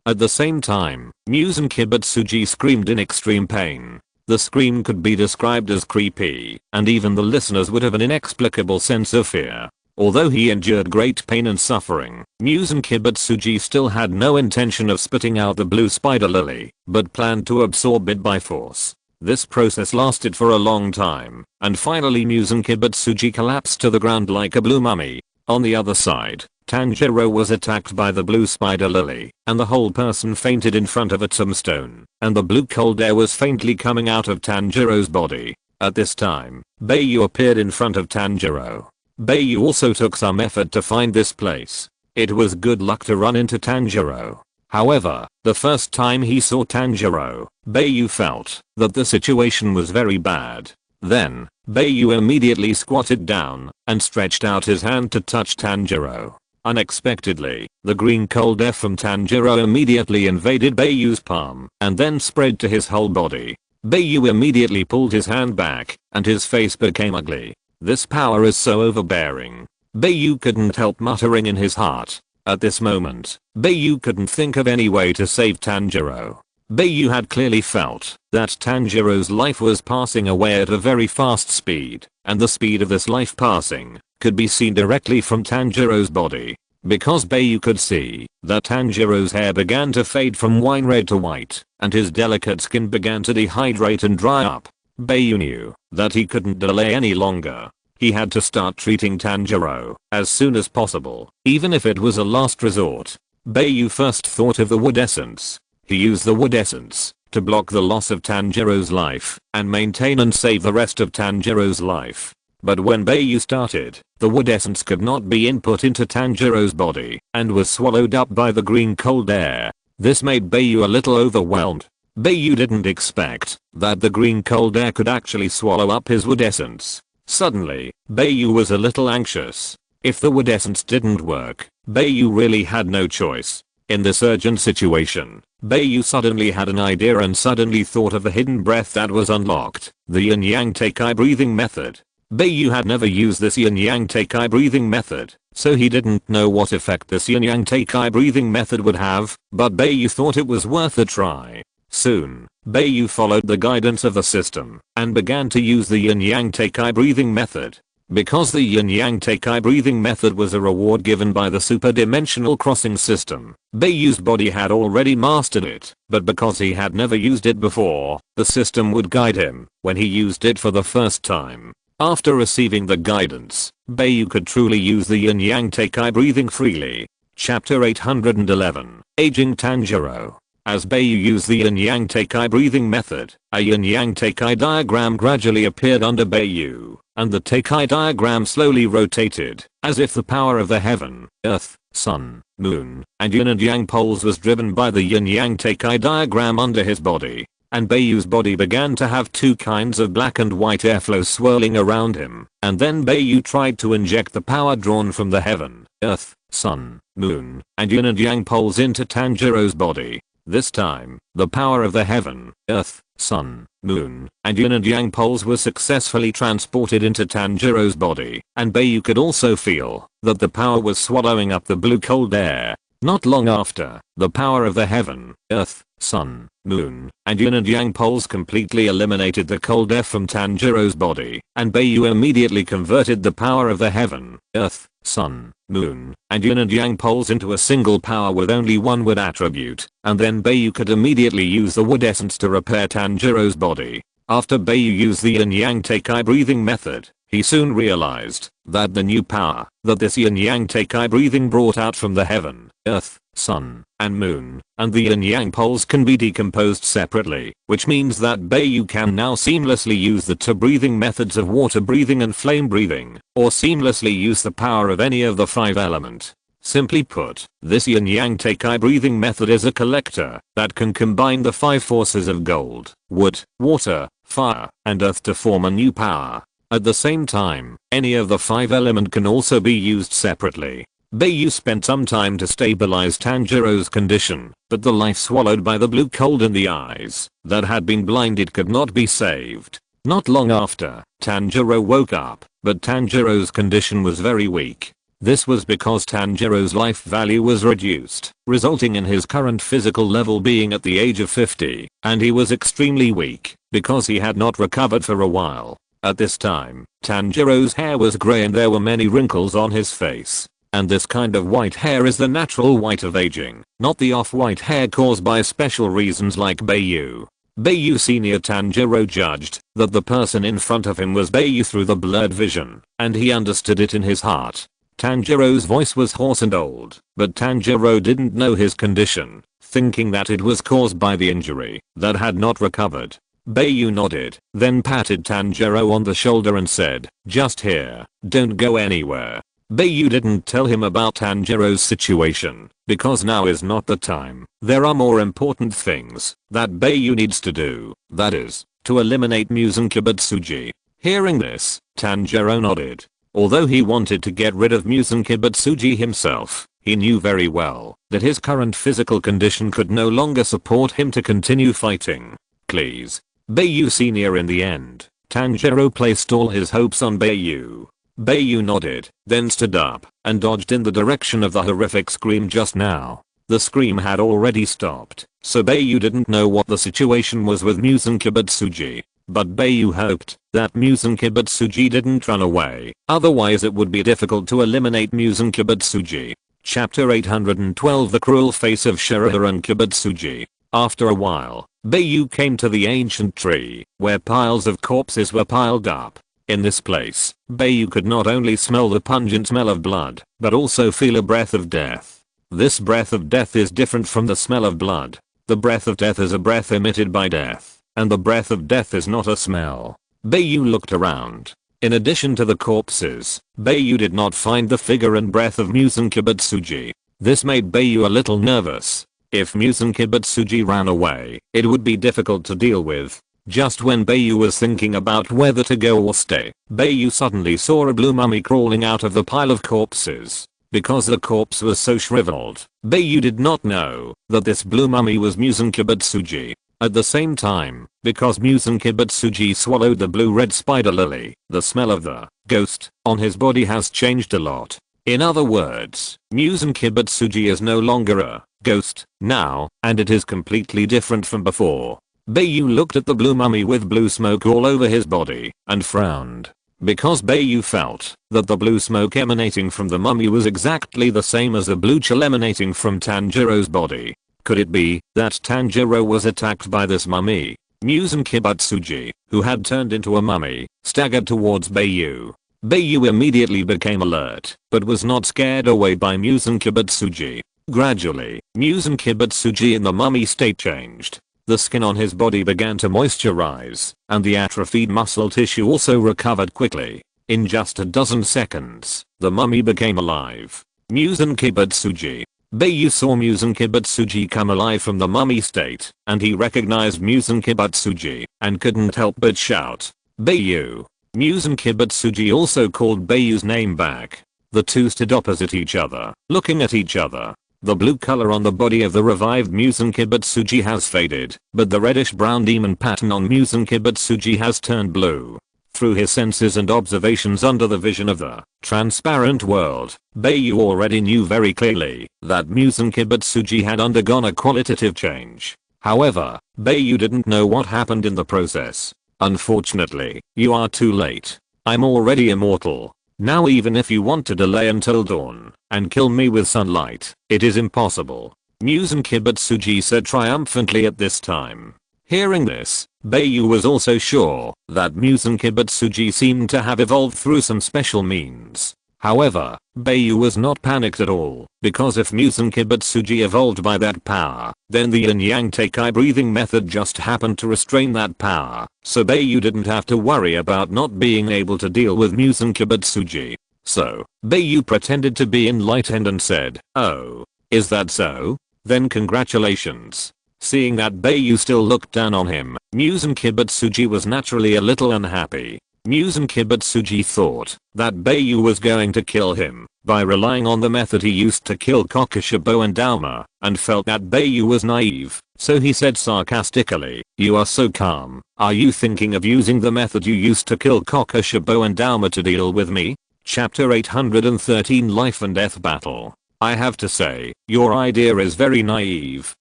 At the same time, Muzan Kibutsuji screamed in extreme pain. The scream could be described as creepy, and even the listeners would have an inexplicable sense of fear. Although he endured great pain and suffering, Muzan Kibutsuji still had no intention of spitting out the blue spider lily, but planned to absorb it by force. This process lasted for a long time, and finally Muzan Kibutsuji collapsed to the ground like a blue mummy. On the other side, Tanjiro was attacked by the blue spider lily, and the whole person fainted in front of a tombstone, and the blue cold air was faintly coming out of Tanjiro's body. At this time, Bai Yu appeared in front of Tanjiro. Bai Yu also took some effort to find this place. It was good luck to run into Tanjiro. However, the first time he saw Tanjiro, Bai Yu felt that the situation was very bad. Then, Bai Yu immediately squatted down and stretched out his hand to touch Tanjiro. Unexpectedly, the green cold air from Tanjiro immediately invaded Bai Yu's palm and then spread to his whole body. Bai Yu immediately pulled his hand back and his face became ugly. This power is so overbearing. Bai Yu couldn't help muttering in his heart. At this moment, Bai Yu couldn't think of any way to save Tanjiro. Bai Yu had clearly felt that Tanjiro's life was passing away at a very fast speed, and the speed of this life passing could be seen directly from Tanjiro's body. Because Bai Yu could see that Tanjiro's hair began to fade from wine red to white, and his delicate skin began to dehydrate and dry up. Bai Yu knew that he couldn't delay any longer. He had to start treating Tanjiro as soon as possible, even if it was a last resort. Bai Yu first thought of the wood essence. He used the wood essence to block the loss of Tanjiro's life and maintain and save the rest of Tanjiro's life. But when Bai Yu started, the wood essence could not be input into Tanjiro's body and was swallowed up by the green cold air. This made Bai Yu a little overwhelmed. Bai Yu didn't expect that the green cold air could actually swallow up his wood essence. Suddenly, Bai Yu was a little anxious. If the wood essence didn't work, Bai Yu really had no choice. In this urgent situation, Bai Yu suddenly had an idea and suddenly thought of a hidden breath that was unlocked, the yin yang teikai breathing method. Bai Yu had never used this yin yang teikai breathing method, so he didn't know what effect this yin yang teikai breathing method would have, but Bai Yu thought it was worth a try. Soon, Bai Yu followed the guidance of the system and began to use the yin yang teikai breathing method. Because the yin yang teikai breathing method was a reward given by the superdimensional crossing system, Bai Yu's body had already mastered it, but because he had never used it before, the system would guide him when he used it for the first time. After receiving the guidance, Bai Yu could truly use the yin yang teikai breathing freely. Chapter 811, Aging Tanjiro. As Bai Yu used the yin yang teikai breathing method, a yin yang teikai diagram gradually appeared under Bai Yu, and the teikai diagram slowly rotated, as if the power of the heaven, earth, sun, moon, and yin and yang poles was driven by the yin yang teikai diagram under his body. And Bai Yu's body began to have two kinds of black and white airflow swirling around him, and then Bai Yu tried to inject the power drawn from the heaven, earth, sun, moon, and yin and yang poles into Tanjiro's body. This time, the power of the heaven, earth, sun, moon, and yin and yang poles were successfully transported into Tanjiro's body, and Bai Yu could also feel that the power was swallowing up the blue cold air. Not long after, the power of the heaven, earth, sun, moon, and yin and yang poles completely eliminated the cold air from Tanjiro's body, and Bai Yu immediately converted the power of the heaven, earth, sun, moon, and yin and yang poles into a single power with only one wood attribute, and then Bai Yu could immediately use the wood essence to repair Tanjiro's body. After Bai Yu used the yin yang teikai breathing method, he soon realized that the new power that this yin yang teikai breathing brought out from the heaven, earth, sun, and moon, and the yin yang poles can be decomposed separately, which means that Bai Yu can now seamlessly use the two breathing methods of water breathing and flame breathing, or seamlessly use the power of any of the five elements. Simply put, this yin yang teikai breathing method is a collector that can combine the five forces of gold, wood, water, fire, and earth to form a new power. At the same time, any of the five elements can also be used separately. Bai Yu spent some time to stabilize Tanjiro's condition, but the life swallowed by the blue cold in the eyes that had been blinded could not be saved. Not long after, Tanjiro woke up, but Tanjiro's condition was very weak. This was because Tanjiro's life value was reduced, resulting in his current physical level being at the age of 50, and he was extremely weak because he had not recovered for a while. At this time, Tanjiro's hair was grey and there were many wrinkles on his face. And this kind of white hair is the natural white of aging, not the off-white hair caused by special reasons like Bai Yu. Bai Yu Senior Tanjiro judged that the person in front of him was Bai Yu through the blurred vision, and he understood it in his heart. Tanjiro's voice was hoarse and old, but Tanjiro didn't know his condition, thinking that it was caused by the injury that had not recovered. Bai Yu nodded, then patted Tanjiro on the shoulder and said, "Just here, don't go anywhere." Bai Yu didn't tell him about Tanjiro's situation, because now is not the time. There are more important things that Bai Yu needs to do, that is, to eliminate Musen Kibutsuji. Hearing this, Tanjiro nodded. Although he wanted to get rid of Musen Kibutsuji himself, he knew very well that his current physical condition could no longer support him to continue fighting. Please. Bai Yu Senior. In the end, Tanjiro placed all his hopes on Bai Yu. Bai Yu nodded, then stood up, and dodged in the direction of the horrific scream just now. The scream had already stopped, so Bai Yu didn't know what the situation was with Musen Kibutsuji. But Bai Yu hoped that Musen Kibutsuji didn't run away, otherwise it would be difficult to eliminate Musen Kibutsuji. Chapter 812 The Cruel Face of Shirahoran Kibutsuji. After a while, Bai Yu came to the ancient tree, where piles of corpses were piled up. In this place, Bai Yu could not only smell the pungent smell of blood, but also feel a breath of death. This breath of death is different from the smell of blood. The breath of death is a breath emitted by death, and the breath of death is not a smell. Bai Yu looked around. In addition to the corpses, Bai Yu did not find the figure and breath of Musen Kibutsuji. This made Bai Yu a little nervous. If Musen Kibutsuji ran away, it would be difficult to deal with. Just when Bai Yu was thinking about whether to go or stay, Bai Yu suddenly saw a blue mummy crawling out of the pile of corpses. Because the corpse was so shriveled, Bai Yu did not know that this blue mummy was Muzan Kibutsuji. At the same time, because Muzan Kibutsuji swallowed the blue-red spider lily, the smell of the ghost on his body has changed a lot. In other words, Muzan Kibutsuji is no longer a ghost now, and it is completely different from before. Bai Yu looked at the blue mummy with blue smoke all over his body and frowned. Because Bai Yu felt that the blue smoke emanating from the mummy was exactly the same as the blue chill emanating from Tanjiro's body. Could it be that Tanjiro was attacked by this mummy? Muzan Kibutsuji, who had turned into a mummy, staggered towards Bai Yu. Bai Yu immediately became alert, but was not scared away by Muzan Kibutsuji. Gradually, Muzan Kibutsuji in the mummy state changed. The skin on his body began to moisturize, and the atrophied muscle tissue also recovered quickly. In just a dozen seconds, the mummy became alive. Muzan Kibutsuji. Bai Yu saw Muzan Kibutsuji come alive from the mummy state, and he recognized Muzan Kibutsuji, and couldn't help but shout, "Bai Yu!" Muzan Kibutsuji also called Bai Yu's name back. The two stood opposite each other, looking at each other. The blue color on the body of the revived Muzan Kibutsuji has faded, but the reddish-brown demon pattern on Muzan Kibutsuji has turned blue. Through his senses and observations under the vision of the transparent world, Bai Yu already knew very clearly that Muzan Kibutsuji had undergone a qualitative change. However, Bai Yu didn't know what happened in the process. Unfortunately, you are too late. I'm already immortal. Now even if you want to delay until dawn and kill me with sunlight, it is impossible. Muzan Kibutsuji said triumphantly at this time. Hearing this, Bai Yu was also sure that Muzan Kibutsuji seemed to have evolved through some special means. However, Bai Yu was not panicked at all, because if Muzan Kibutsuji evolved by that power, then the yin-yang Teikai breathing method just happened to restrain that power, so Bai Yu didn't have to worry about not being able to deal with Muzan Kibutsuji. So, Bai Yu pretended to be enlightened and said, "Oh, is that so? Then congratulations." Seeing that Bai Yu still looked down on him, Muzan Kibutsuji was naturally a little unhappy. Muzan Kibutsuji thought that Bai Yu was going to kill him by relying on the method he used to kill Kokushibo and Dauma, and felt that Bai Yu was naive, so he said sarcastically, "You are so calm. Are you thinking of using the method you used to kill Kokushibo and Dauma to deal with me?" Chapter 813 Life and Death Battle. I have to say, your idea is very naive.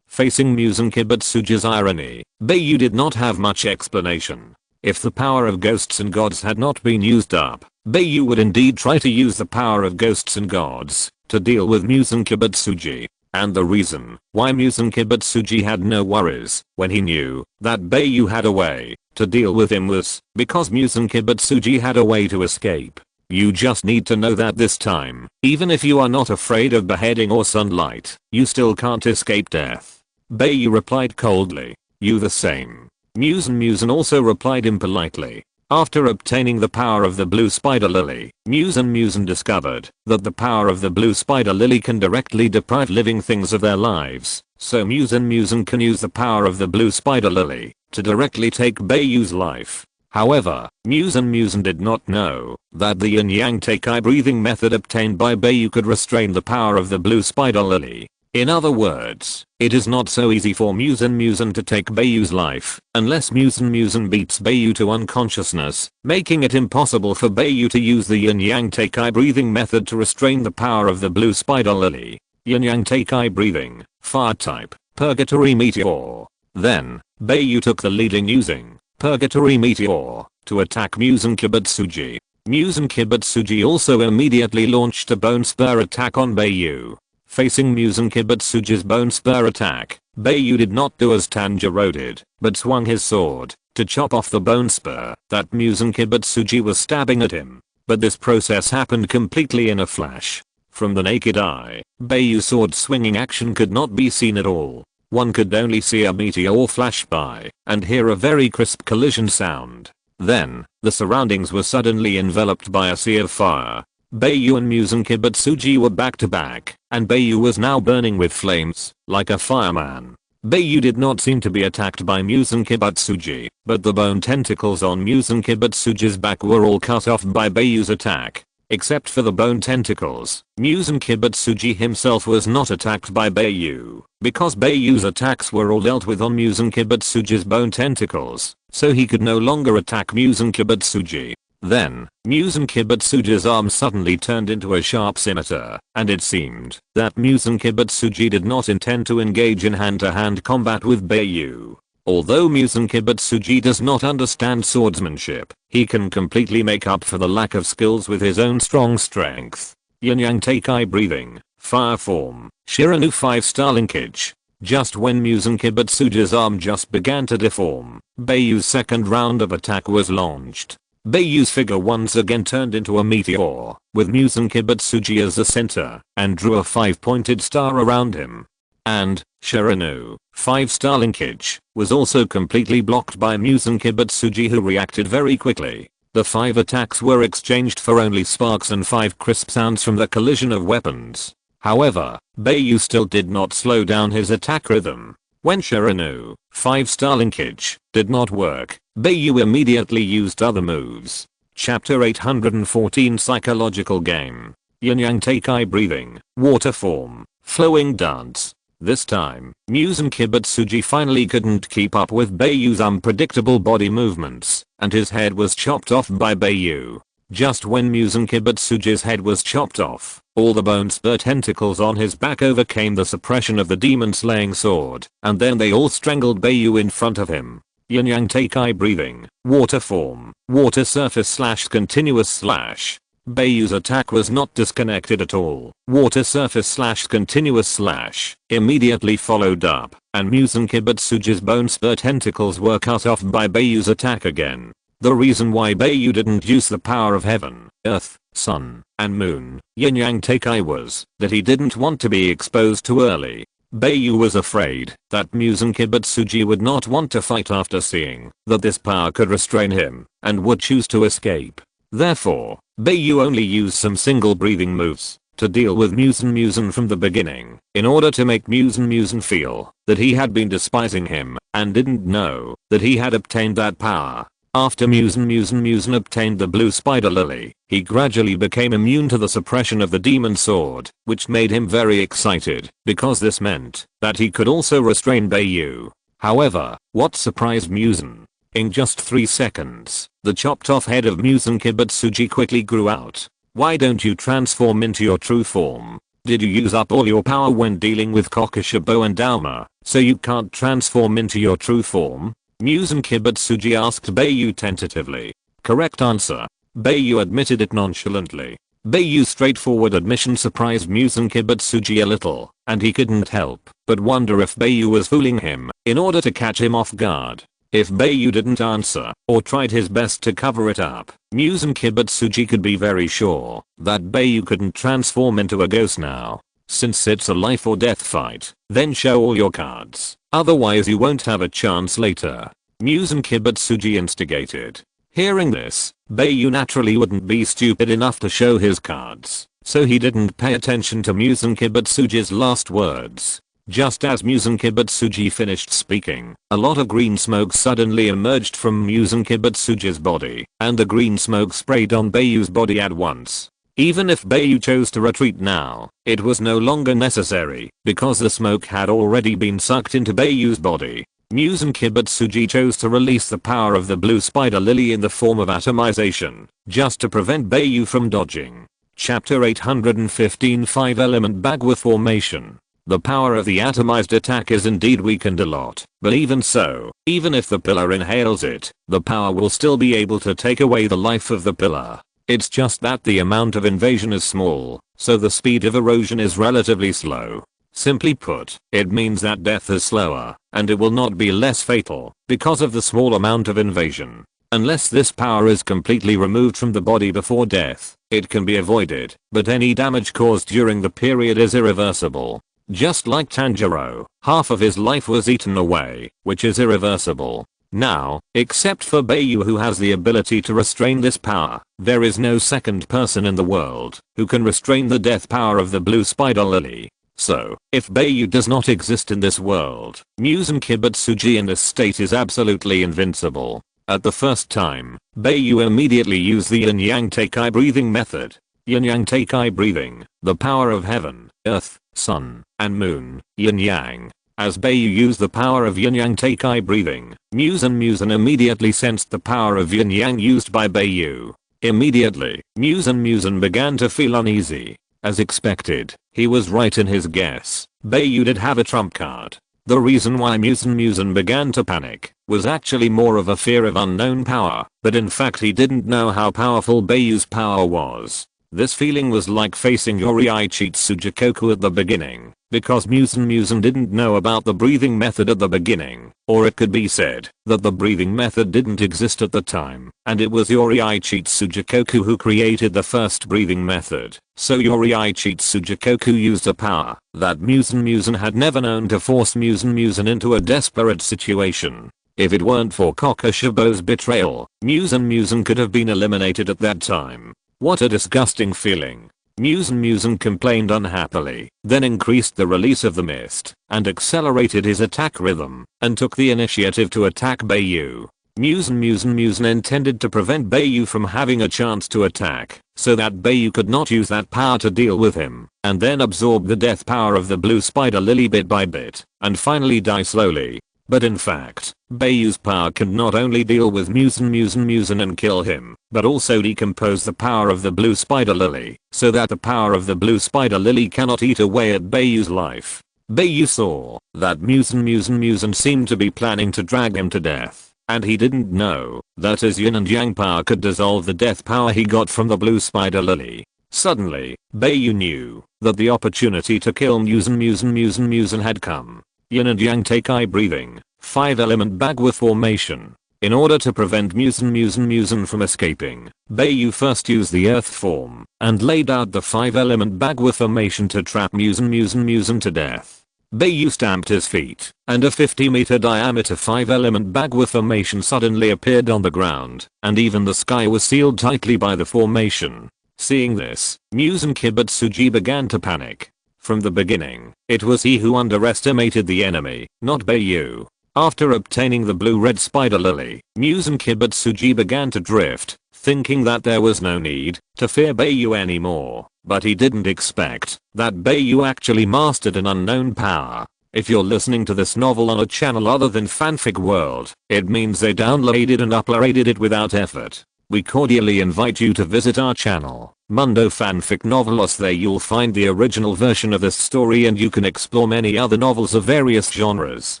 Facing Muzan Kibutsuji's irony, Bai Yu did not have much explanation. If the power of ghosts and gods had not been used up, Bai Yu would indeed try to use the power of ghosts and gods to deal with Muzan Kibutsuji. And the reason why Muzan Kibutsuji had no worries when he knew that Bai Yu had a way to deal with him was because Muzan Kibutsuji had a way to escape. You just need to know that this time, even if you are not afraid of beheading or sunlight, you still can't escape death. Bai Yu replied coldly, "You the same." Muzan also replied impolitely. After obtaining the power of the blue spider lily, Muzan discovered that the power of the blue spider lily can directly deprive living things of their lives, so Muzan can use the power of the blue spider lily to directly take Bai Yu's life. However, Muzan did not know that the yin-yang Teikai breathing method obtained by Bai Yu could restrain the power of the blue spider lily. In other words, it is not so easy for Muzan to take Bai Yu's life unless Muzan beats Bai Yu to unconsciousness, making it impossible for Bai Yu to use the yin-yang Teikai breathing method to restrain the power of the blue spider lily. Yin-yang Teikai breathing, fire type, Purgatory Meteor. Then, Bai Yu took the lead in using Purgatory Meteor to attack Muzan Kibutsuji. Muzan Kibutsuji also immediately launched a Bone Spur attack on Bai Yu. Facing Muzan Kibutsuji's Bone Spur attack, Bai Yu did not do as Tanjiro did, but swung his sword to chop off the Bone Spur that Muzan Kibutsuji was stabbing at him. But this process happened completely in a flash. From the naked eye, Bai Yu's sword swinging action could not be seen at all. One could only see a meteor flash by and hear a very crisp collision sound. Then, the surroundings were suddenly enveloped by a sea of fire. Bai Yu and Muzan Kibutsuji were back to back, and Bai Yu was now burning with flames, like a fireman. Bai Yu did not seem to be attacked by Muzan Kibutsuji, but the bone tentacles on Muzan Kibutsuji's back were all cut off by Bai Yu's attack. Except for the bone tentacles, Muzan Kibutsuji himself was not attacked by Bai Yu, because Bai Yu's attacks were all dealt with on Muzan Kibutsuji's bone tentacles, so he could no longer attack Muzan Kibutsuji. Then, Muzan Kibutsuji's arm suddenly turned into a sharp scimitar, and it seemed that Muzan Kibutsuji did not intend to engage in hand-to-hand combat with Bai Yu. Although Muzan Kibutsuji does not understand swordsmanship, he can completely make up for the lack of skills with his own strong strength. Yin-Yang Teikai breathing, fire form, Shiranu 5-star linkage. Just when Muzan Kibutsuji's arm just began to deform, Bai Yu's second round of attack was launched. Bai Yu's figure once again turned into a meteor, with Muzan Kibutsuji as the center, and drew a 5-pointed star around him. And, Shiranu, 5-star linkage, was also completely blocked by Muzan Kibutsuji, who reacted very quickly. The 5 attacks were exchanged for only sparks and 5 crisp sounds from the collision of weapons. However, Bai Yu still did not slow down his attack rhythm. When Shiranu, 5-star linkage, did not work, Bai Yu immediately used other moves. Chapter 814 Psychological Game. Yin-Yang Teikai breathing, water form, flowing dance. This time, Muzan Kibutsuji finally couldn't keep up with Bai Yu's unpredictable body movements, and his head was chopped off by Bai Yu. Just when Muzan Kibutsuji's head was chopped off, all the bone spur tentacles on his back overcame the suppression of the demon-slaying sword, and then they all strangled Bai Yu in front of him. Yin-Yang Teikai breathing, water form, water surface slash continuous slash. Bai Yu's attack was not disconnected at all. Water surface slash continuous slash immediately followed up, and Muzan Kibutsuji's bone spur tentacles were cut off by Bai Yu's attack again. The reason why Bai Yu didn't use the power of heaven, earth, sun, and moon, Yin-Yang Teikai, was that he didn't want to be exposed too early. Bai Yu was afraid that Muzan Kibutsuji would not want to fight after seeing that this power could restrain him, and would choose to escape. Therefore, Bai Yu only used some single breathing moves to deal with Muzan from the beginning, in order to make Muzan feel that he had been despising him, and didn't know that he had obtained that power. After Muzan obtained the blue spider lily, he gradually became immune to the suppression of the demon sword, which made him very excited, because this meant that he could also restrain Bai Yu. However, what surprised Muzan? In just 3 seconds, the chopped off head of Muzan Kibutsuji quickly grew out. Why don't you transform into your true form? Did you use up all your power when dealing with Kokushibo and Dauma, so you can't transform into your true form? Muzan Kibutsuji asked Bai Yu tentatively. Correct answer. Bai Yu admitted it nonchalantly. Bai Yu's straightforward admission surprised Muzan Kibutsuji a little, and he couldn't help but wonder if Bai Yu was fooling him in order to catch him off guard. If Bai Yu didn't answer, or tried his best to cover it up, Muzan Kibutsuji could be very sure that Bai Yu couldn't transform into a ghost now. Since it's a life or death fight, then show all your cards, otherwise you won't have a chance later. Muzan Kibutsuji instigated. Hearing this, Bai Yu naturally wouldn't be stupid enough to show his cards, so he didn't pay attention to Muzan Kibutsuji's last words. Just as Muzan Kibutsuji finished speaking, a lot of green smoke suddenly emerged from Muzan Kibutsuji's body, and the green smoke sprayed on Bai Yu's body at once. Even if Bai Yu chose to retreat now, it was no longer necessary, because the smoke had already been sucked into Bai Yu's body. Muzan Kibutsuji chose to release the power of the blue spider lily in the form of atomization, just to prevent Bai Yu from dodging. Chapter 815 5-element Bagua formation. The power of the atomized attack is indeed weakened a lot, but even so, even if the pillar inhales it, the power will still be able to take away the life of the pillar. It's just that the amount of invasion is small, so the speed of erosion is relatively slow. Simply put, it means that death is slower, and it will not be less fatal, because of the small amount of invasion. Unless this power is completely removed from the body before death, it can be avoided, but any damage caused during the period is irreversible. Just like Tanjiro, half of his life was eaten away, which is irreversible. Now, except for Bai Yu, who has the ability to restrain this power, there is no second person in the world who can restrain the death power of the blue spider lily. So, if Bai Yu does not exist in this world, Muzan Kibutsuji in this state is absolutely invincible. At the first time, Bai Yu immediately used the yin-yang teikai breathing method. Yin-yang teikai breathing, the power of heaven, earth, sun, and moon, yin-yang. As Bai Yu used the power of yin-yang teikai breathing, Muzan immediately sensed the power of yin-yang used by Bai Yu. Immediately, Muzan began to feel uneasy. As expected, he was right in his guess. Bai Yu did have a trump card. The reason why Muzan began to panic was actually more of a fear of unknown power, but in fact he didn't know how powerful Bai Yu's power was. This feeling was like facing Yoriichitsu Jikoku at the beginning, because Muzan didn't know about the breathing method at the beginning, or it could be said that the breathing method didn't exist at the time, and it was Yoriichitsu Jikoku who created the first breathing method. So Yoriichitsu Jikoku used a power that Muzan had never known to force Muzan into a desperate situation. If it weren't for Kokushibo's betrayal, Muzan could have been eliminated at that time. What a disgusting feeling. Muzan complained unhappily, then increased the release of the mist, and accelerated his attack rhythm, and took the initiative to attack Bai Yu. Muzan intended to prevent Bai Yu from having a chance to attack, so that Bai Yu could not use that power to deal with him, and then absorb the death power of the blue spider lily bit by bit, and finally die slowly. But in fact, Bai Yu's power can not only deal with Muzan and kill him, but also decompose the power of the blue spider lily, so that the power of the blue spider lily cannot eat away at Bai Yu's life. Bai Yu saw that Muzan seemed to be planning to drag him to death, and he didn't know that his yin and yang power could dissolve the death power he got from the blue spider lily. Suddenly, Bai Yu knew that the opportunity to kill Muzan had come. Yin and yang teikai breathing, 5-element Bagua formation. In order to prevent Muzan from escaping, Bai Yu first used the earth form and laid out the 5-element Bagua formation to trap Muzan to death. Bai Yu stamped his feet, and a 50-meter diameter 5-element Bagua formation suddenly appeared on the ground, and even the sky was sealed tightly by the formation. Seeing this, Muzan Kibutsuji began to panic. From the beginning, it was he who underestimated the enemy, not Bai Yu. After obtaining the blue-red spider lily, Muzan Kibutsuji began to drift, thinking that there was no need to fear Bai Yu anymore, but he didn't expect that Bai Yu actually mastered an unknown power. If you're listening to this novel on a channel other than Fanfic World, it means they downloaded and uploaded it without effort. We cordially invite you to visit our channel, Mundo Fanfic Novelos. There you'll find the original version of this story and you can explore many other novels of various genres.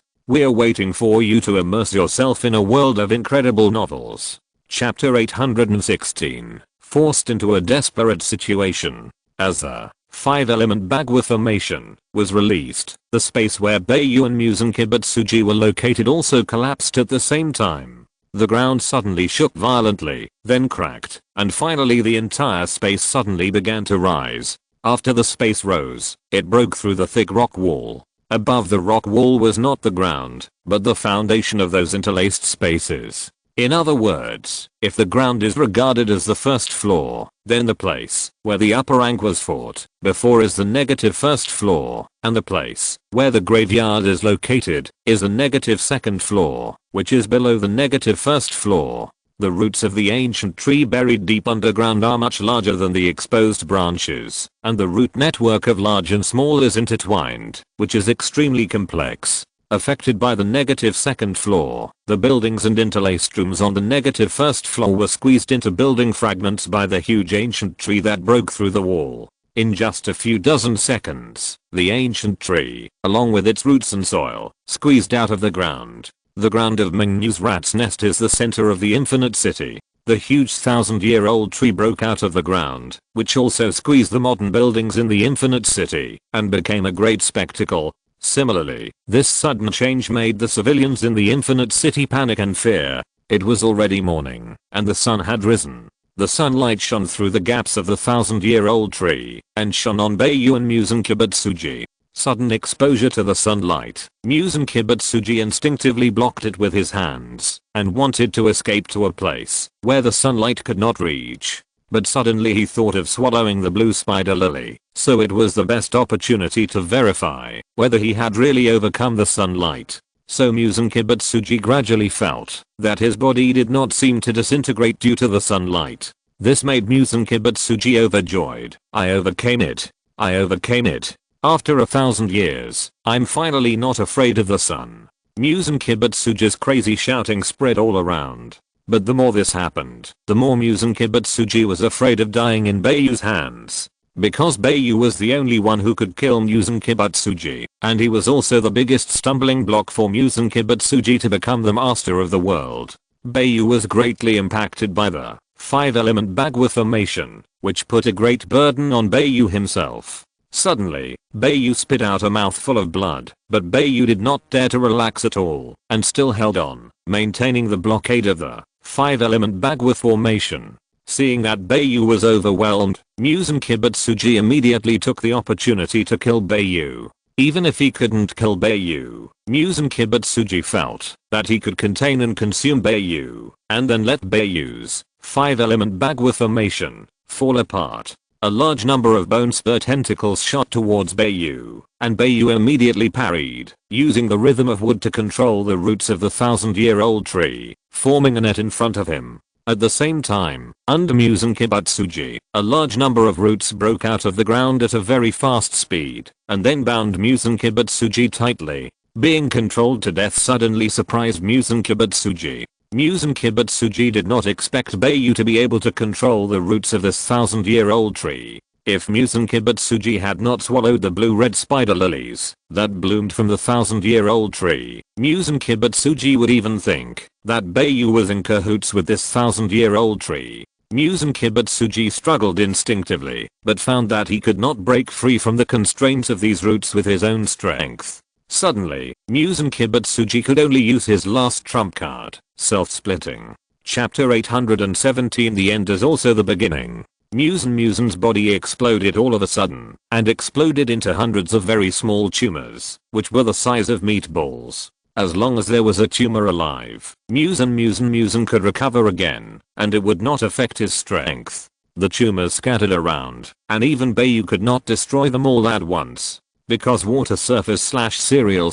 We're waiting for you to immerse yourself in a world of incredible novels. Chapter 816, Forced into a Desperate Situation. As the 5-element Bagua formation was released, the space where Bai Yu and Muzan Kibutsuji were located also collapsed at the same time. The ground suddenly shook violently, then cracked, and finally the entire space suddenly began to rise. After the space rose, it broke through the thick rock wall. Above the rock wall was not the ground, but the foundation of those interlaced spaces. In other words, if the ground is regarded as the first floor, then the place where the upper rank was fought before is the negative first floor, and the place where the graveyard is located is the negative second floor, which is below the negative first floor. The roots of the ancient tree buried deep underground are much larger than the exposed branches, and the root network of large and small is intertwined, which is extremely complex. Affected by the negative second floor, the buildings and interlaced rooms on the negative first floor were squeezed into building fragments by the huge ancient tree that broke through the wall. In just a few dozen seconds, the ancient tree, along with its roots and soil, squeezed out of the ground. The ground of Mengnu's rat's nest is the center of the infinite city. The huge 1,000-year-old tree broke out of the ground, which also squeezed the modern buildings in the infinite city, and became a great spectacle. Similarly, this sudden change made the civilians in the infinite city panic and fear. It was already morning, and the sun had risen. The sunlight shone through the gaps of the 1,000-year-old tree, and shone on Bai Yu and Muzan Kibutsuji. Sudden exposure to the sunlight, Muzan Kibutsuji instinctively blocked it with his hands, and wanted to escape to a place where the sunlight could not reach. but suddenly he thought of swallowing the blue spider lily, so it was the best opportunity to verify whether he had really overcome the sunlight. So Muzan Kibutsuji gradually felt that his body did not seem to disintegrate due to the sunlight. This made Muzan Kibutsuji overjoyed. I overcame it. I overcame it. After 1,000 years, I'm finally not afraid of the sun. Muzan Kibutsuji's crazy shouting spread all around. But the more this happened, the more Muzan Kibutsuji was afraid of dying in Bai Yu's hands. Because Bai Yu was the only one who could kill Muzan Kibutsuji, and he was also the biggest stumbling block for Muzan Kibutsuji to become the master of the world. Bai Yu was greatly impacted by the 5-element Bagua formation, which put a great burden on Bai Yu himself. Suddenly, Bai Yu spit out a mouthful of blood, but Bai Yu did not dare to relax at all, and still held on, maintaining the blockade of the 5-element Bagua formation. Seeing that Bai Yu was overwhelmed, Muzan Kibutsuji immediately took the opportunity to kill Bai Yu. Even if he couldn't kill Bai Yu, Muzan Kibutsuji felt that he could contain and consume Bai Yu, and then let Bai Yu's 5-element Bagua formation fall apart. A large number of bone spur tentacles shot towards Bai Yu, and Bai Yu immediately parried, using the rhythm of wood to control the roots of the 1,000-year-old tree, forming a net in front of him. At the same time, under Muzan Kibutsuji, a large number of roots broke out of the ground at a very fast speed, and then bound Muzan Kibutsuji tightly. Being controlled to death suddenly surprised Muzan Kibutsuji. Muzan Kibutsuji did not expect Bai Yu to be able to control the roots of this 1,000-year-old tree. If Muzan Kibutsuji had not swallowed the blue-red spider lilies that bloomed from the 1,000-year-old tree, Muzan Kibutsuji would even think that Bai Yu was in cahoots with this 1,000-year-old tree. Muzan Kibutsuji struggled instinctively, but found that he could not break free from the constraints of these roots with his own strength. Suddenly, Muzan Kibutsuji could only use his last trump card, self-splitting. Chapter 817. The end is also the beginning. Muzan's body exploded all of a sudden, and exploded into hundreds of very small tumors, which were the size of meatballs. As long as there was a tumor alive, Muzan could recover again, and it would not affect his strength. The tumors scattered around, and even Bai Yu could not destroy them all at once. Because water surface cereal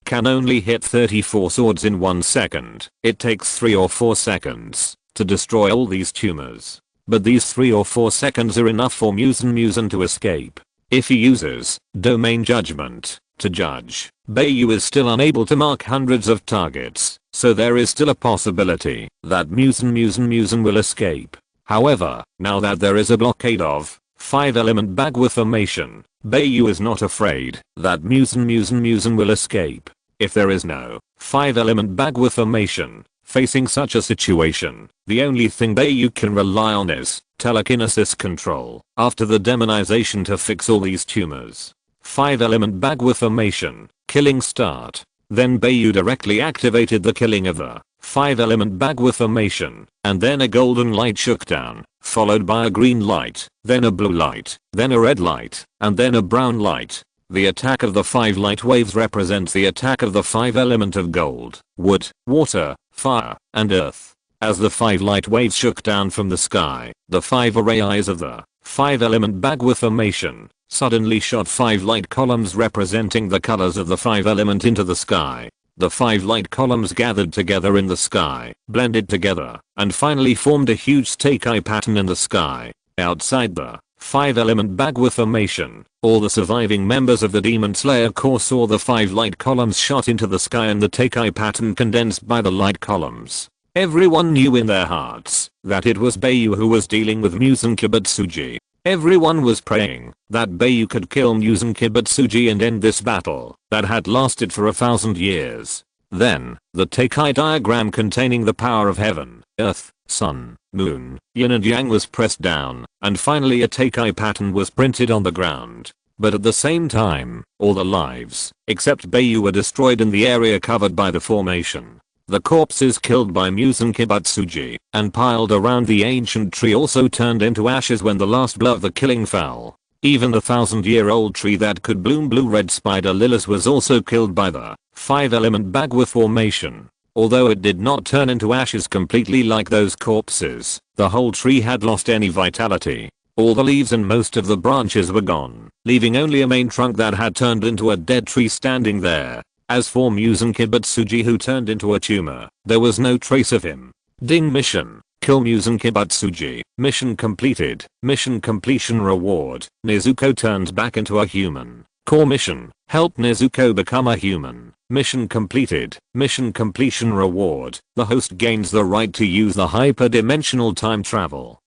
can only hit 34 swords in 1 second, it takes 3 or 4 seconds to destroy all these tumors. But these 3 or 4 seconds are enough for Muzan to escape. If he uses domain judgment to judge, Bai Yu is still unable to mark hundreds of targets, so there is still a possibility that Muzan will escape. However, now that there is a blockade of 5-element Bagua formation, Bai Yu is not afraid that Muzan will escape. If there is no 5-element Bagua formation facing such a situation, the only thing Bai Yu can rely on is telekinesis control after the demonization to fix all these tumors. 5-element Bagua formation, killing start. Then Bai Yu directly activated the killing of the 5-element Bagua formation, and then a golden light shook down, followed by a green light, then a blue light, then a red light, and then a brown light. The attack of the 5 light waves represents the attack of the 5-element of gold, wood, water, fire, and earth. As the 5 light waves shook down from the sky, the 5 array eyes of the 5-element Bagua formation suddenly shot 5 light columns representing the colors of the 5-element into the sky. The 5 light columns gathered together in the sky, blended together, and finally formed a huge Teikai pattern in the sky. Outside the 5-element Bagua formation, all the surviving members of the Demon Slayer Corps saw the 5 light columns shot into the sky and the Teikai pattern condensed by the light columns. Everyone knew in their hearts that it was Bai Yu who was dealing with Muzan Kibutsuji. Everyone was praying that Bai Yu could kill Muzan Kibutsuji and end this battle that had lasted for 1,000 years. Then, the Teikai diagram containing the power of heaven, earth, sun, moon, yin and yang was pressed down, and finally a Teikai pattern was printed on the ground. But at the same time, all the lives, except Bai Yu, were destroyed in the area covered by the formation. The corpses killed by Muzan Kibutsuji and piled around the ancient tree also turned into ashes when the last blow of the killing fell. Even the 1,000-year-old tree that could bloom blue-red spider lilies was also killed by the 5-element Bagua formation. Although it did not turn into ashes completely like those corpses, the whole tree had lost any vitality. All the leaves and most of the branches were gone, leaving only a main trunk that had turned into a dead tree standing there. As for Muzan Kibutsuji, who turned into a tumor, there was no trace of him. Ding mission. Kill Muzan Kibutsuji. Mission completed. Mission completion reward. Nezuko turns back into a human. Core mission. Help Nezuko become a human. Mission completed. Mission completion reward. The host gains the right to use the hyperdimensional time travel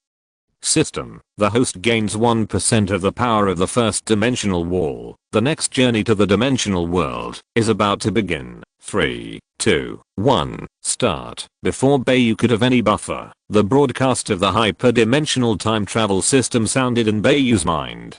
system. The host gains 1% of the power of the first dimensional wall. The next journey to the dimensional world is about to begin. 3, 2, 1, start. Before Bai Yu could have any buffer, the broadcast of the hyperdimensional time travel system sounded in Bai Yu's mind.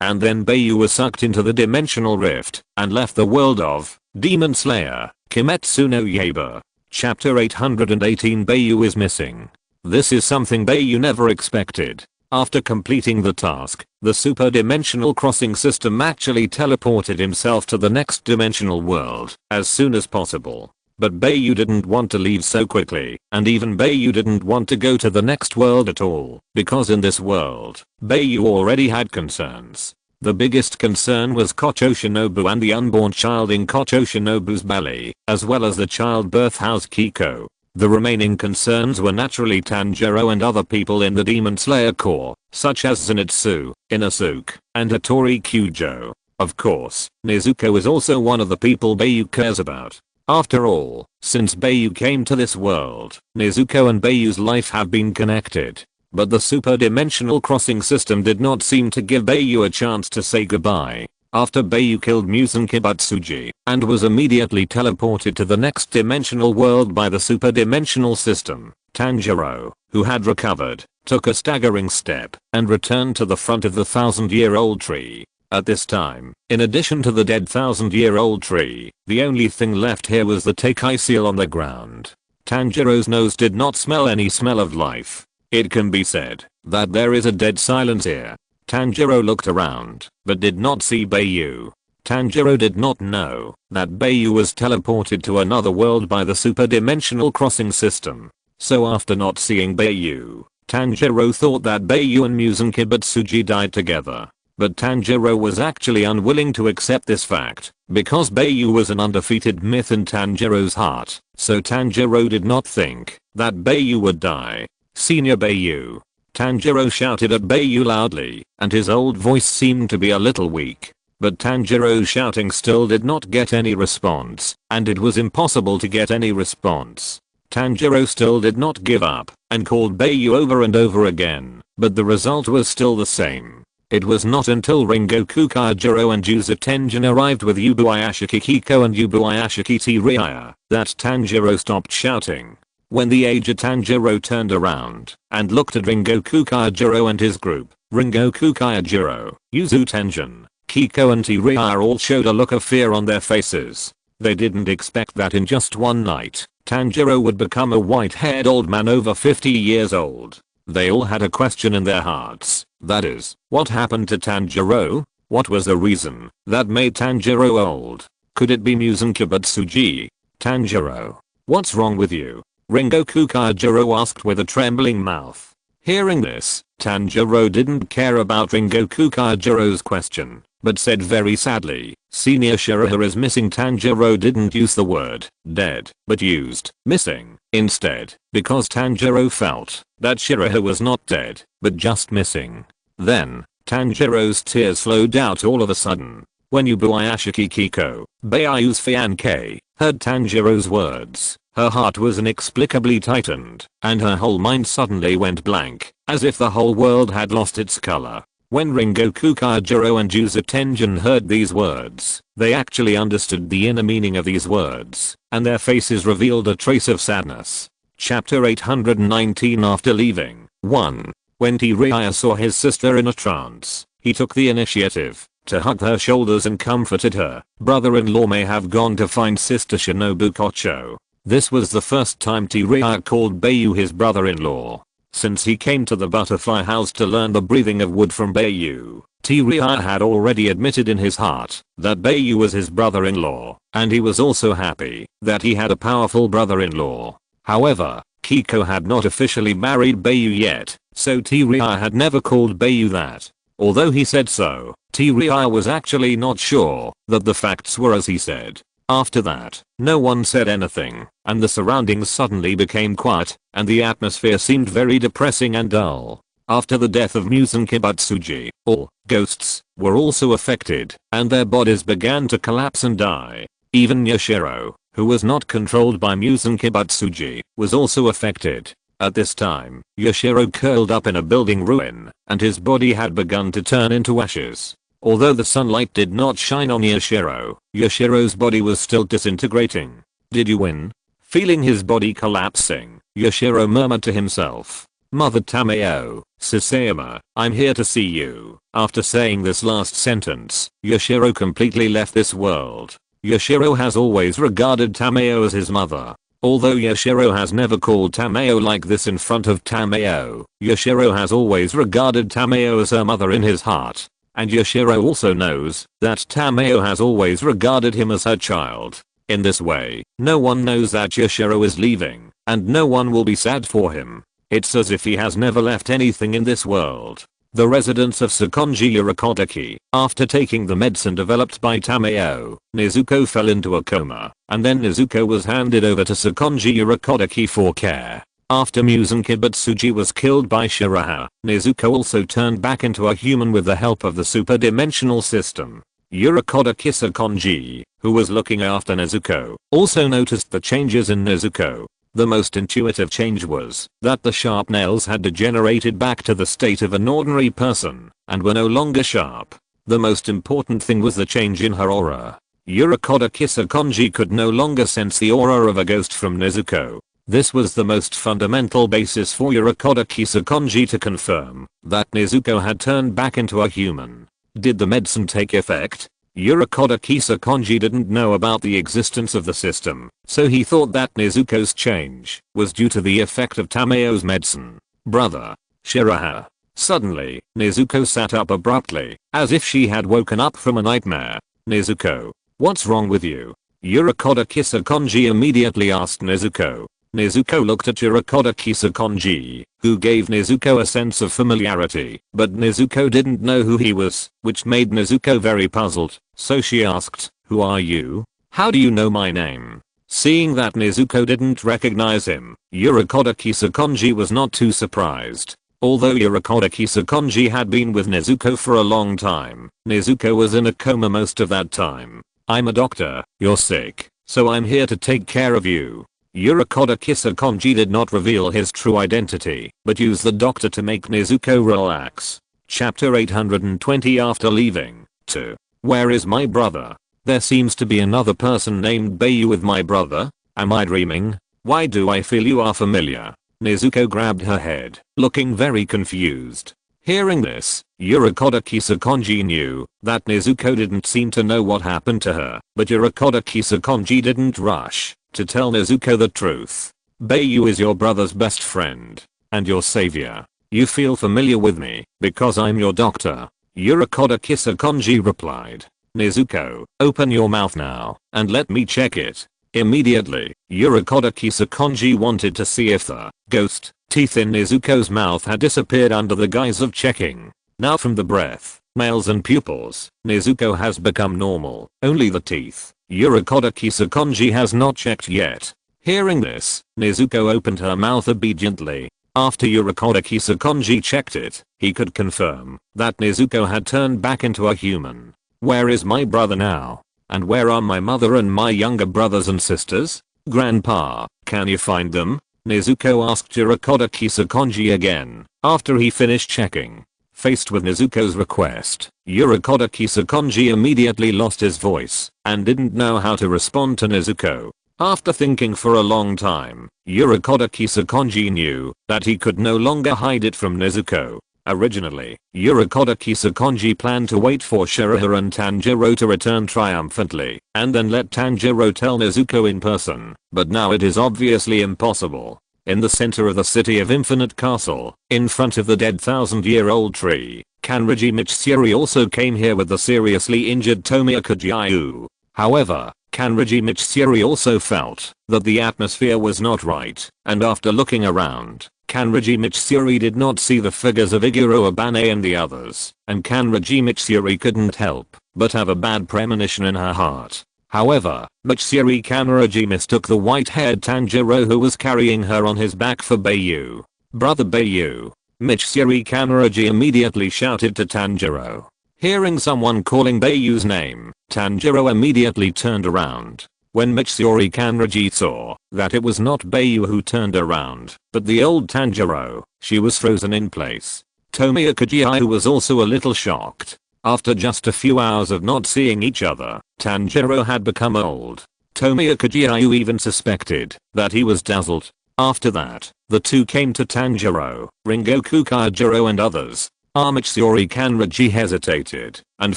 And then Bai Yu was sucked into the dimensional rift and left the world of Demon Slayer, Kimetsu no Yaiba. Chapter 818. Bai Yu is missing. This is something Bai Yu never expected. After completing the task, the superdimensional crossing system actually teleported himself to the next dimensional world as soon as possible. But Bai Yu didn't want to leave so quickly, and even Bai Yu didn't want to go to the next world at all, because in this world, Bai Yu already had concerns. The biggest concern was Kocho Shinobu and the unborn child in Kocho Shinobu's belly, as well as the childbirth house Kiko. The remaining concerns were naturally Tanjiro and other people in the Demon Slayer Corps, such as Zenitsu, Inosuke, and Hattori Kyujo. Of course, Nezuko is also one of the people Bai Yu cares about. After all, since Bai Yu came to this world, Nezuko and Bai Yu's life have been connected. But the superdimensional crossing system did not seem to give Bai Yu a chance to say goodbye. After Bai Yu killed Muzan Kibutsuji and was immediately teleported to the next dimensional world by the superdimensional system, Tanjiro, who had recovered, took a staggering step and returned to the front of the 1,000-year-old tree. At this time, in addition to the dead 1,000-year-old tree, the only thing left here was the Teikai seal on the ground. Tanjiro's nose did not smell any smell of life. It can be said that there is a dead silence here. Tanjiro looked around, but did not see Bai Yu. Tanjiro did not know that Bai Yu was teleported to another world by the superdimensional crossing system. So after not seeing Bai Yu, Tanjiro thought that Bai Yu and Muzan Kibutsuji died together. But Tanjiro was actually unwilling to accept this fact, because Bai Yu was an undefeated myth in Tanjiro's heart, so Tanjiro did not think that Bai Yu would die. Senior Bai Yu. Tanjiro shouted at Bai Yu loudly, and his old voice seemed to be a little weak. But Tanjiro's shouting still did not get any response, and it was impossible to get any response. Tanjiro still did not give up, and called Bai Yu over and over again, but the result was still the same. It was not until Rengoku Kaijiro and Juza Tenjin arrived with Yubuayashiki Kiko and Yubuayashiki Jiraiya that Tanjiro stopped shouting. When the aged Tanjiro turned around and looked at Rengoku Kaijiro and his group, Rengoku Kaijiro, Yuzu Tenjin, Kiko and Jiraiya all showed a look of fear on their faces. They didn't expect that in just one night, Tanjiro would become a white-haired old man over 50 years old. They all had a question in their hearts. That is, what happened to Tanjiro? What was the reason that made Tanjiro old? Could it be Muzan Kibutsuji? Tanjiro, what's wrong with you? Rengoku Kaijiro asked with a trembling mouth. Hearing this, Tanjiro didn't care about Rengoku Kaijiro's question, but said very sadly, Senior Shiraha is missing. Tanjiro didn't use the word dead, but used missing instead, because Tanjiro felt that Shiraha was not dead, but just missing. Then, Tanjiro's tears flowed out all of a sudden. When Yubuayashiki Kiko, Bai Yu's fiancé, heard Tanjiro's words, her heart was inexplicably tightened, and her whole mind suddenly went blank, as if the whole world had lost its color. When Rengoku Kaijiro and Juza Tenjin heard these words, they actually understood the inner meaning of these words, and their faces revealed a trace of sadness. Chapter 819. After leaving. 1. When Jiraiya saw his sister in a trance, he took the initiative to hug her shoulders and comforted her. Brother-in-law may have gone to find Sister Shinobu Kocho. This was the first time Jiraiya called Bai Yu his brother-in-law. Since he came to the butterfly house to learn the breathing of wood from Bai Yu, T-Ria had already admitted in his heart that Bai Yu was his brother-in-law, and he was also happy that he had a powerful brother-in-law. However, Kiko had not officially married Bai Yu yet, so T-Ria had never called Bai Yu that. Although he said so, T-Ria was actually not sure that the facts were as he said. After that, no one said anything, and the surroundings suddenly became quiet, and the atmosphere seemed very depressing and dull. After the death of Muzan Kibatsuji, all ghosts were also affected, and their bodies began to collapse and die. Even Yashiro, who was not controlled by Muzan Kibatsuji, was also affected. At this time, Yashiro curled up in a building ruin, and his body had begun to turn into ashes. Although the sunlight did not shine on Yashiro, Yashiro's body was still disintegrating. Did you win? Feeling his body collapsing, Yashiro murmured to himself. Mother Tameo, Sasayama, I'm here to see you. After saying this last sentence, Yashiro completely left this world. Yashiro has always regarded Tameo as his mother. Although Yashiro has never called Tameo like this in front of Tameo, Yashiro has always regarded Tameo as her mother in his heart. And Yashiro also knows that Tameo has always regarded him as her child. In this way, no one knows that Yashiro is leaving, and no one will be sad for him. It's as if he has never left anything in this world. The residents of Sakonji Urakodaki, after taking the medicine developed by Tameo, Nezuko fell into a coma, and then Nezuko was handed over to Sakonji Urakodaki for care. After Muzan Kibatsuji was killed by Shiraha, Nezuko also turned back into a human with the help of the superdimensional system. Urakodaki Sakonji, who was looking after Nezuko, also noticed the changes in Nezuko. The most intuitive change was that the sharp nails had degenerated back to the state of an ordinary person and were no longer sharp. The most important thing was the change in her aura. Urakodaki Sakonji could no longer sense the aura of a ghost from Nezuko. This was the most fundamental basis for Urakodaki Sakonji to confirm that Nezuko had turned back into a human. Did the medicine take effect? Urakodaki Sakonji didn't know about the existence of the system, so he thought that Nezuko's change was due to the effect of Tameo's medicine. Brother. Shiraha. Suddenly, Nezuko sat up abruptly, as if she had woken up from a nightmare. Nezuko. What's wrong with you? Urakodaki Sakonji immediately asked Nezuko. Nezuko looked at Urakodaki Sakonji, who gave Nezuko a sense of familiarity, but Nezuko didn't know who he was, which made Nezuko very puzzled, so she asked, who are you? How do you know my name? Seeing that Nezuko didn't recognize him, Urakodaki Sakonji was not too surprised. Although Urakodaki Sakonji had been with Nezuko for a long time, Nezuko was in a coma most of that time. I'm a doctor, you're sick, so I'm here to take care of you. Urakodaki Sakonji did not reveal his true identity, but used the doctor to make Nezuko relax. Chapter 820 After leaving. 2. Where is my brother? There seems to be another person named Bai Yu with my brother? Am I dreaming? Why do I feel you are familiar? Nezuko grabbed her head, looking very confused. Hearing this, Urakodaki Sakonji knew that Nezuko didn't seem to know what happened to her, but Urakodaki Sakonji didn't rush to tell Nezuko the truth. Bai Yu is your brother's best friend and your savior. You feel familiar with me because I'm your doctor. Urakodaki Sakonji replied. Nezuko, open your mouth now and let me check it. Immediately, Urakodaki Sakonji wanted to see if the ghost teeth in Nezuko's mouth had disappeared under the guise of checking. Now from the breath, nails and pupils, Nezuko has become normal. Only the teeth, Urakodaki Sakonji has not checked yet. Hearing this, Nezuko opened her mouth obediently. After Urakodaki Sakonji checked it, he could confirm that Nezuko had turned back into a human. Where is my brother now? And where are my mother and my younger brothers and sisters? Grandpa, can you find them? Nezuko asked Urakodaki Sakonji again, after he finished checking. Faced with Nezuko's request, Urakodaki Sakonji immediately lost his voice and didn't know how to respond to Nezuko. After thinking for a long time, Urakodaki Sakonji knew that he could no longer hide it from Nezuko. Originally, Urakodaki Sakonji planned to wait for Shiraha and Tanjiro to return triumphantly, and then let Tanjiro tell Nezuko in person, but now it is obviously impossible. in the center of the city of Infinite Castle, in front of the dead 1,000-year-old tree. Kanroji Mitsuri also came here with the seriously injured Tomioka Giyu. However, Kanroji Mitsuri also felt that the atmosphere was not right, and after looking around, Kanroji Mitsuri did not see the figures of Iguro Abane and the others, and Kanroji Mitsuri couldn't help but have a bad premonition in her heart. However, Mitsuri Kanroji mistook the white-haired Tanjiro who was carrying her on his back for Bai Yu. Brother Bai Yu. Mitsuri Kanroji immediately shouted to Tanjiro. Hearing someone calling Bai Yu's name, Tanjiro immediately turned around. When Mitsuri Kanroji saw that it was not Bai Yu who turned around, but the old Tanjiro, she was frozen in place. Tomioka Giyu was also a little shocked. After just a few hours of not seeing each other, Tanjiro had become old. Tomioka Giyu even suspected that he was dazzled. After that, the two came to Tanjiro, Rengoku Kaijiro and others. Mitsuri Kanroji hesitated, and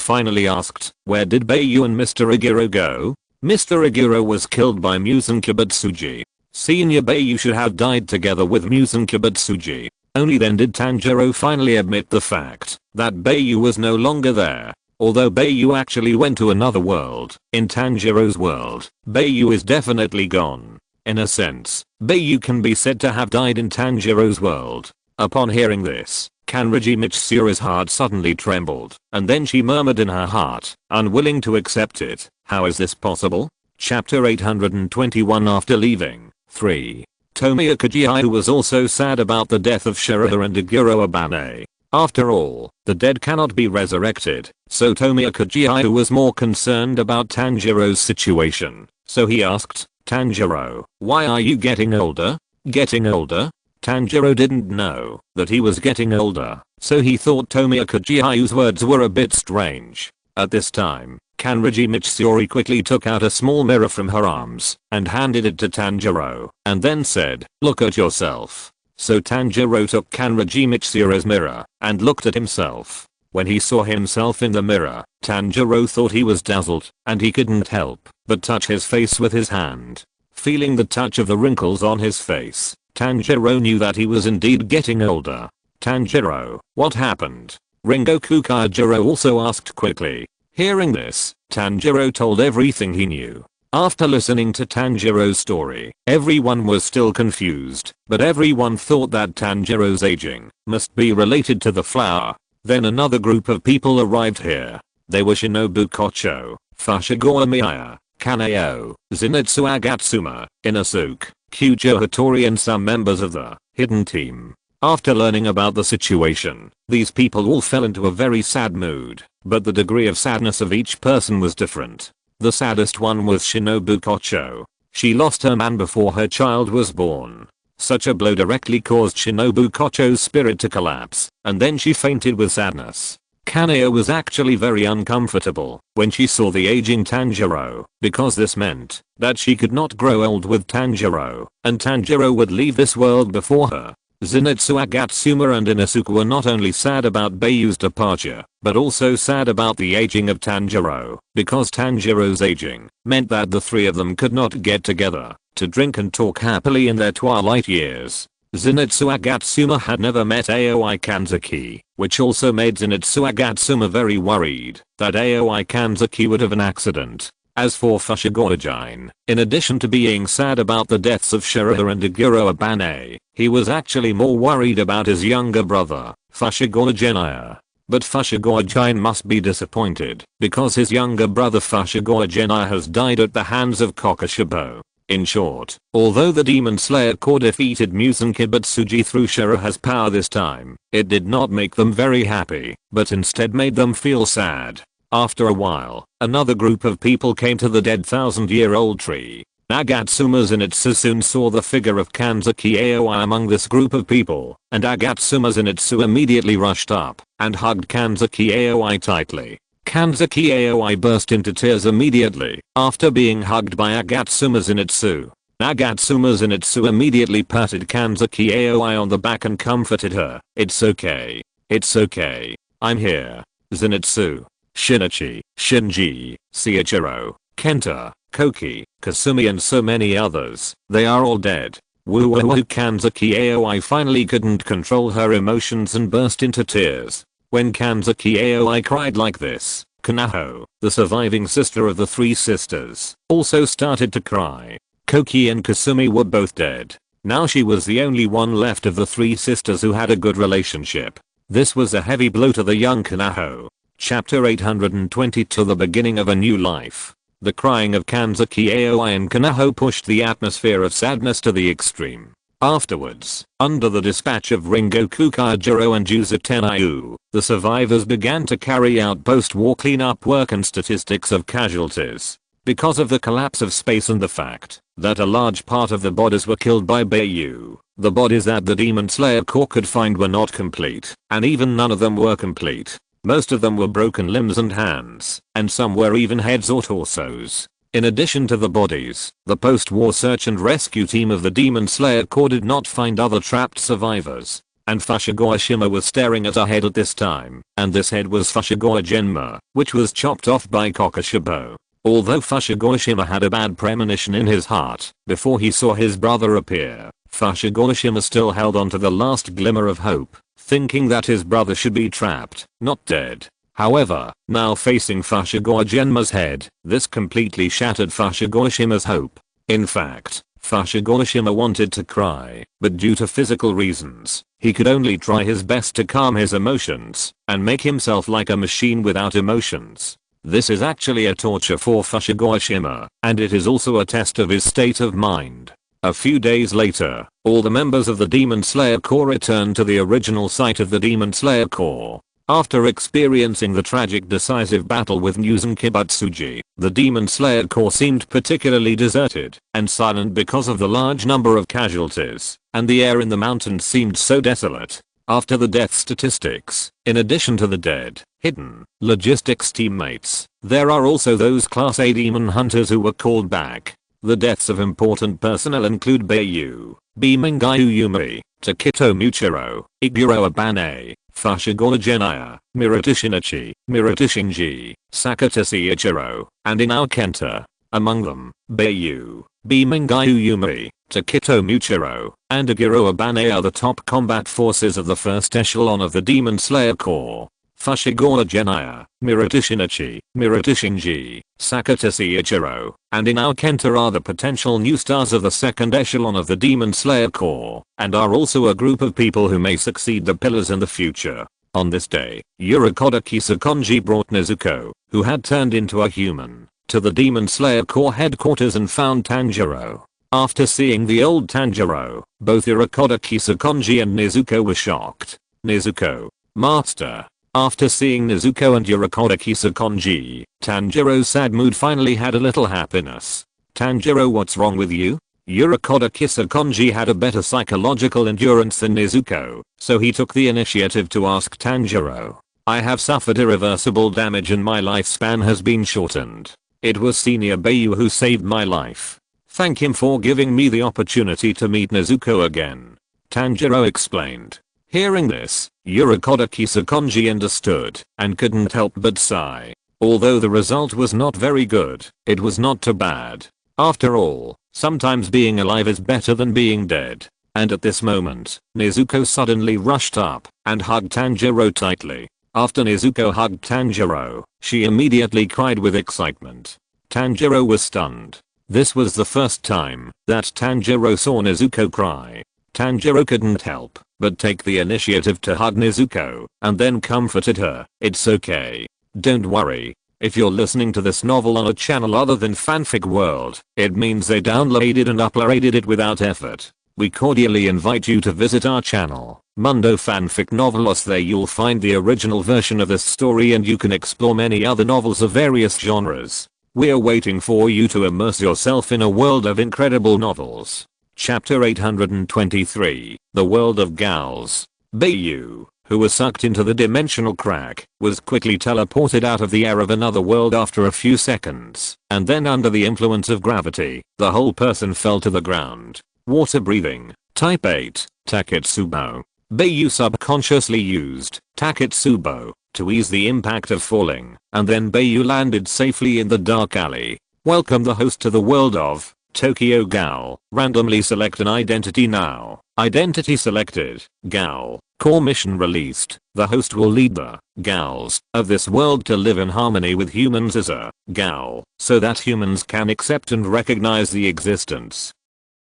finally asked, where did Bai Yu and Mr. Iguro go? Mr. Iguro was killed by Muzan Kibutsuji. Senior Bai Yu should have died together with Muzan Kibutsuji. Only then did Tanjiro finally admit the fact that Bai Yu was no longer there. Although Bai Yu actually went to another world, in Tanjiro's world, Bai Yu is definitely gone. In a sense, Bai Yu can be said to have died in Tanjiro's world. Upon hearing this, Kanroji Mitsuri's heart suddenly trembled, and then she murmured in her heart, unwilling to accept it, how is this possible? Chapter 821 After leaving. 3. Tomioka Giyu was also sad about the death of Shirada and Iguro Abane. After all, the dead cannot be resurrected, so Tomioka Giyu was more concerned about Tanjiro's situation. So he asked, Tanjiro, why are you getting older? Getting older? Tanjiro didn't know that he was getting older, so he thought Tomioka Giyu's words were a bit strange. At this time, Kanroji Mitsuri quickly took out a small mirror from her arms and handed it to Tanjiro, and then said, look at yourself. So Tanjiro took Kanroji Mitsuri's mirror and looked at himself. When he saw himself in the mirror, Tanjiro thought he was dazzled, and he couldn't help but touch his face with his hand. Feeling the touch of the wrinkles on his face, Tanjiro knew that he was indeed getting older. Tanjiro, what happened? Rengoku Kaijiro also asked quickly. Hearing this, Tanjiro told everything he knew. After listening to Tanjiro's story, everyone was still confused, but everyone thought that Tanjiro's aging must be related to the flower. Then another group of people arrived here. They were Shinobu Kocho, Fushiguro Miya, Kaneo, Zenitsu Agatsuma, Inosuke, Kyujo Hattori and some members of the hidden team. After learning about the situation, these people all fell into a very sad mood, but the degree of sadness of each person was different. The saddest one was Shinobu Kocho. She lost her man before her child was born. Such a blow directly caused Shinobu Kocho's spirit to collapse, and then she fainted with sadness. Kaneo was actually very uncomfortable when she saw the aging Tanjiro, because this meant that she could not grow old with Tanjiro, and Tanjiro would leave this world before her. Zenitsu Agatsuma and Inosuke were not only sad about Bai Yu's departure, but also sad about the aging of Tanjiro, because Tanjiro's aging meant that the three of them could not get together to drink and talk happily in their twilight years. Zenitsu Agatsuma had never met Aoi Kanzaki, which also made Zenitsu Agatsuma very worried that Aoi Kanzaki would have an accident. As for Fushiguro, in addition to being sad about the deaths of Shirada and Iguro Abane, he was actually more worried about his younger brother, Fushiguro. But Fushiguro must be disappointed, because his younger brother Fushiguro has died at the hands of Kokushibo. In short, although the Demon Slayer Corps defeated Muzan Kibutsuji through Shirah's power this time, it did not make them very happy, but instead made them feel sad. After a while, another group of people came to the dead 1,000-year-old tree. Agatsuma Zenitsu soon saw the figure of Kanzaki Aoi among this group of people, and Agatsuma Zenitsu immediately rushed up and hugged Kanzaki Aoi tightly. Kanzaki Aoi burst into tears immediately after being hugged by Agatsuma Zenitsu. Agatsuma Zenitsu immediately patted Kanzaki Aoi on the back and comforted her. It's okay. It's okay. I'm here. Zenitsu, Shinichi, Shinji, Seiichiro, Kenta, Koki, Kasumi and so many others, they are all dead. Woo woo woo. Kanzaki Aoi finally couldn't control her emotions and burst into tears. When Kanzaki Aoi cried like this, Kanaho, the surviving sister of the three sisters, also started to cry. Koki and Kasumi were both dead. Now she was the only one left of the three sisters who had a good relationship. This was a heavy blow to the young Kanaho. Chapter 822. The beginning of a new life. The crying of Kanzaki Aoi and Kanaho pushed the atmosphere of sadness to the extreme. Afterwards, under the dispatch of Ringoku Kaijiro and Juza Tenryu, the survivors began to carry out post-war cleanup work and statistics of casualties. Because of the collapse of space and the fact that a large part of the bodies were killed by Bai Yu, the bodies that the Demon Slayer Corps could find were not complete, and even none of them were complete. Most of them were broken limbs and hands, and some were even heads or torsos. In addition to the bodies, the post-war search and rescue team of the Demon Slayer Corps did not find other trapped survivors. And Fushiguro Shima was staring at a head at this time, and this head was Fushiguro Genma, which was chopped off by Kokushibo. Although Fushiguro Shima had a bad premonition in his heart before he saw his brother appear, Fushiguro Shima still held on to the last glimmer of hope, thinking that his brother should be trapped, not dead. However, now facing Fushiguro Genma's head, this completely shattered Fushiguro Shima's hope. In fact, Fushiguro Shima wanted to cry, but due to physical reasons, he could only try his best to calm his emotions and make himself like a machine without emotions. This is actually a torture for Fushiguro Shima, and it is also a test of his state of mind. A few days later, all the members of the Demon Slayer Corps returned to the original site of the Demon Slayer Corps. After experiencing the tragic decisive battle with Nezuko Kibutsuji, the Demon Slayer Corps seemed particularly deserted and silent because of the large number of casualties, and the air in the mountains seemed so desolate. After the death statistics, in addition to the dead, hidden, logistics teammates, there are also those Class A demon hunters who were called back. The deaths of important personnel include Bai Yu, Bimengayu Yumi, Takito Muchiro, Iguro Abane, Fushiguro Genaya, Murata Shinichi, Murata Shinji, Sakatasi Ichiro, and Inao Kenta. Among them, Bai Yu, Bimengayu Yumi, Takito Muchiro, and Iguro Abane are the top combat forces of the first echelon of the Demon Slayer Corps. Fushiguro Genaya, Murata Shinichi, Murata Shinji, Sakatasi Ichiro, and Inao Kenta are the potential new stars of the second echelon of the Demon Slayer Corps, and are also a group of people who may succeed the pillars in the future. On this day, Urokoda Kisakonji brought Nezuko, who had turned into a human, to the Demon Slayer Corps headquarters and found Tanjiro. After seeing the old Tanjiro, both Urokoda Kisakonji and Nezuko were shocked. Nezuko, Master. After seeing Nezuko and Urokoda Kisakonji, Tanjiro's sad mood finally had a little happiness. Tanjiro, what's wrong with you? Urokoda Kisakonji had a better psychological endurance than Nezuko, so he took the initiative to ask Tanjiro. I have suffered irreversible damage and my lifespan has been shortened. It was Senior Bai Yu who saved my life. Thank him for giving me the opportunity to meet Nezuko again. Tanjiro explained. Hearing this, Urokoda Kisakonji understood and couldn't help but sigh. Although the result was not very good, it was not too bad. After all, sometimes being alive is better than being dead. And at this moment, Nezuko suddenly rushed up and hugged Tanjiro tightly. After Nezuko hugged Tanjiro, she immediately cried with excitement. Tanjiro was stunned. This was the first time that Tanjiro saw Nezuko cry. Tanjiro couldn't help but take the initiative to hug Nezuko and then comforted her. It's okay. Don't worry. If you're listening to this novel on a channel other than Fanfic World, it means they downloaded and uploaded it without effort. We cordially invite you to visit our channel, Mundo Fanfic Novelos. There you'll find the original version of this story and you can explore many other novels of various genres. We're waiting for you to immerse yourself in a world of incredible novels. Chapter 823, The World of Gals. Bai Yu, who was sucked into the dimensional crack, was quickly teleported out of the air of another world after a few seconds, and then under the influence of gravity, the whole person fell to the ground. Water breathing, type 8, Taketsubo. Bai Yu subconsciously used Taketsubo to ease the impact of falling, and then Bai Yu landed safely in the dark alley. Welcome the host to the world of Tokyo Gal. Randomly select an identity now. Identity selected. Gal. Core mission released. The host will lead the Gals of this world to live in harmony with humans as a Gal, so that humans can accept and recognize the existence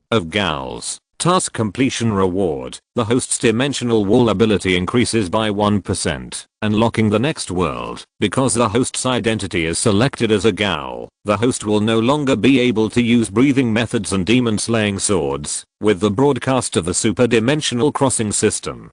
of Gals. Task completion reward. The host's dimensional wall ability increases by 1%, unlocking the next world. Because the host's identity is selected as a Gal, the host will no longer be able to use breathing methods and demon slaying swords. With the broadcast of the superdimensional crossing system,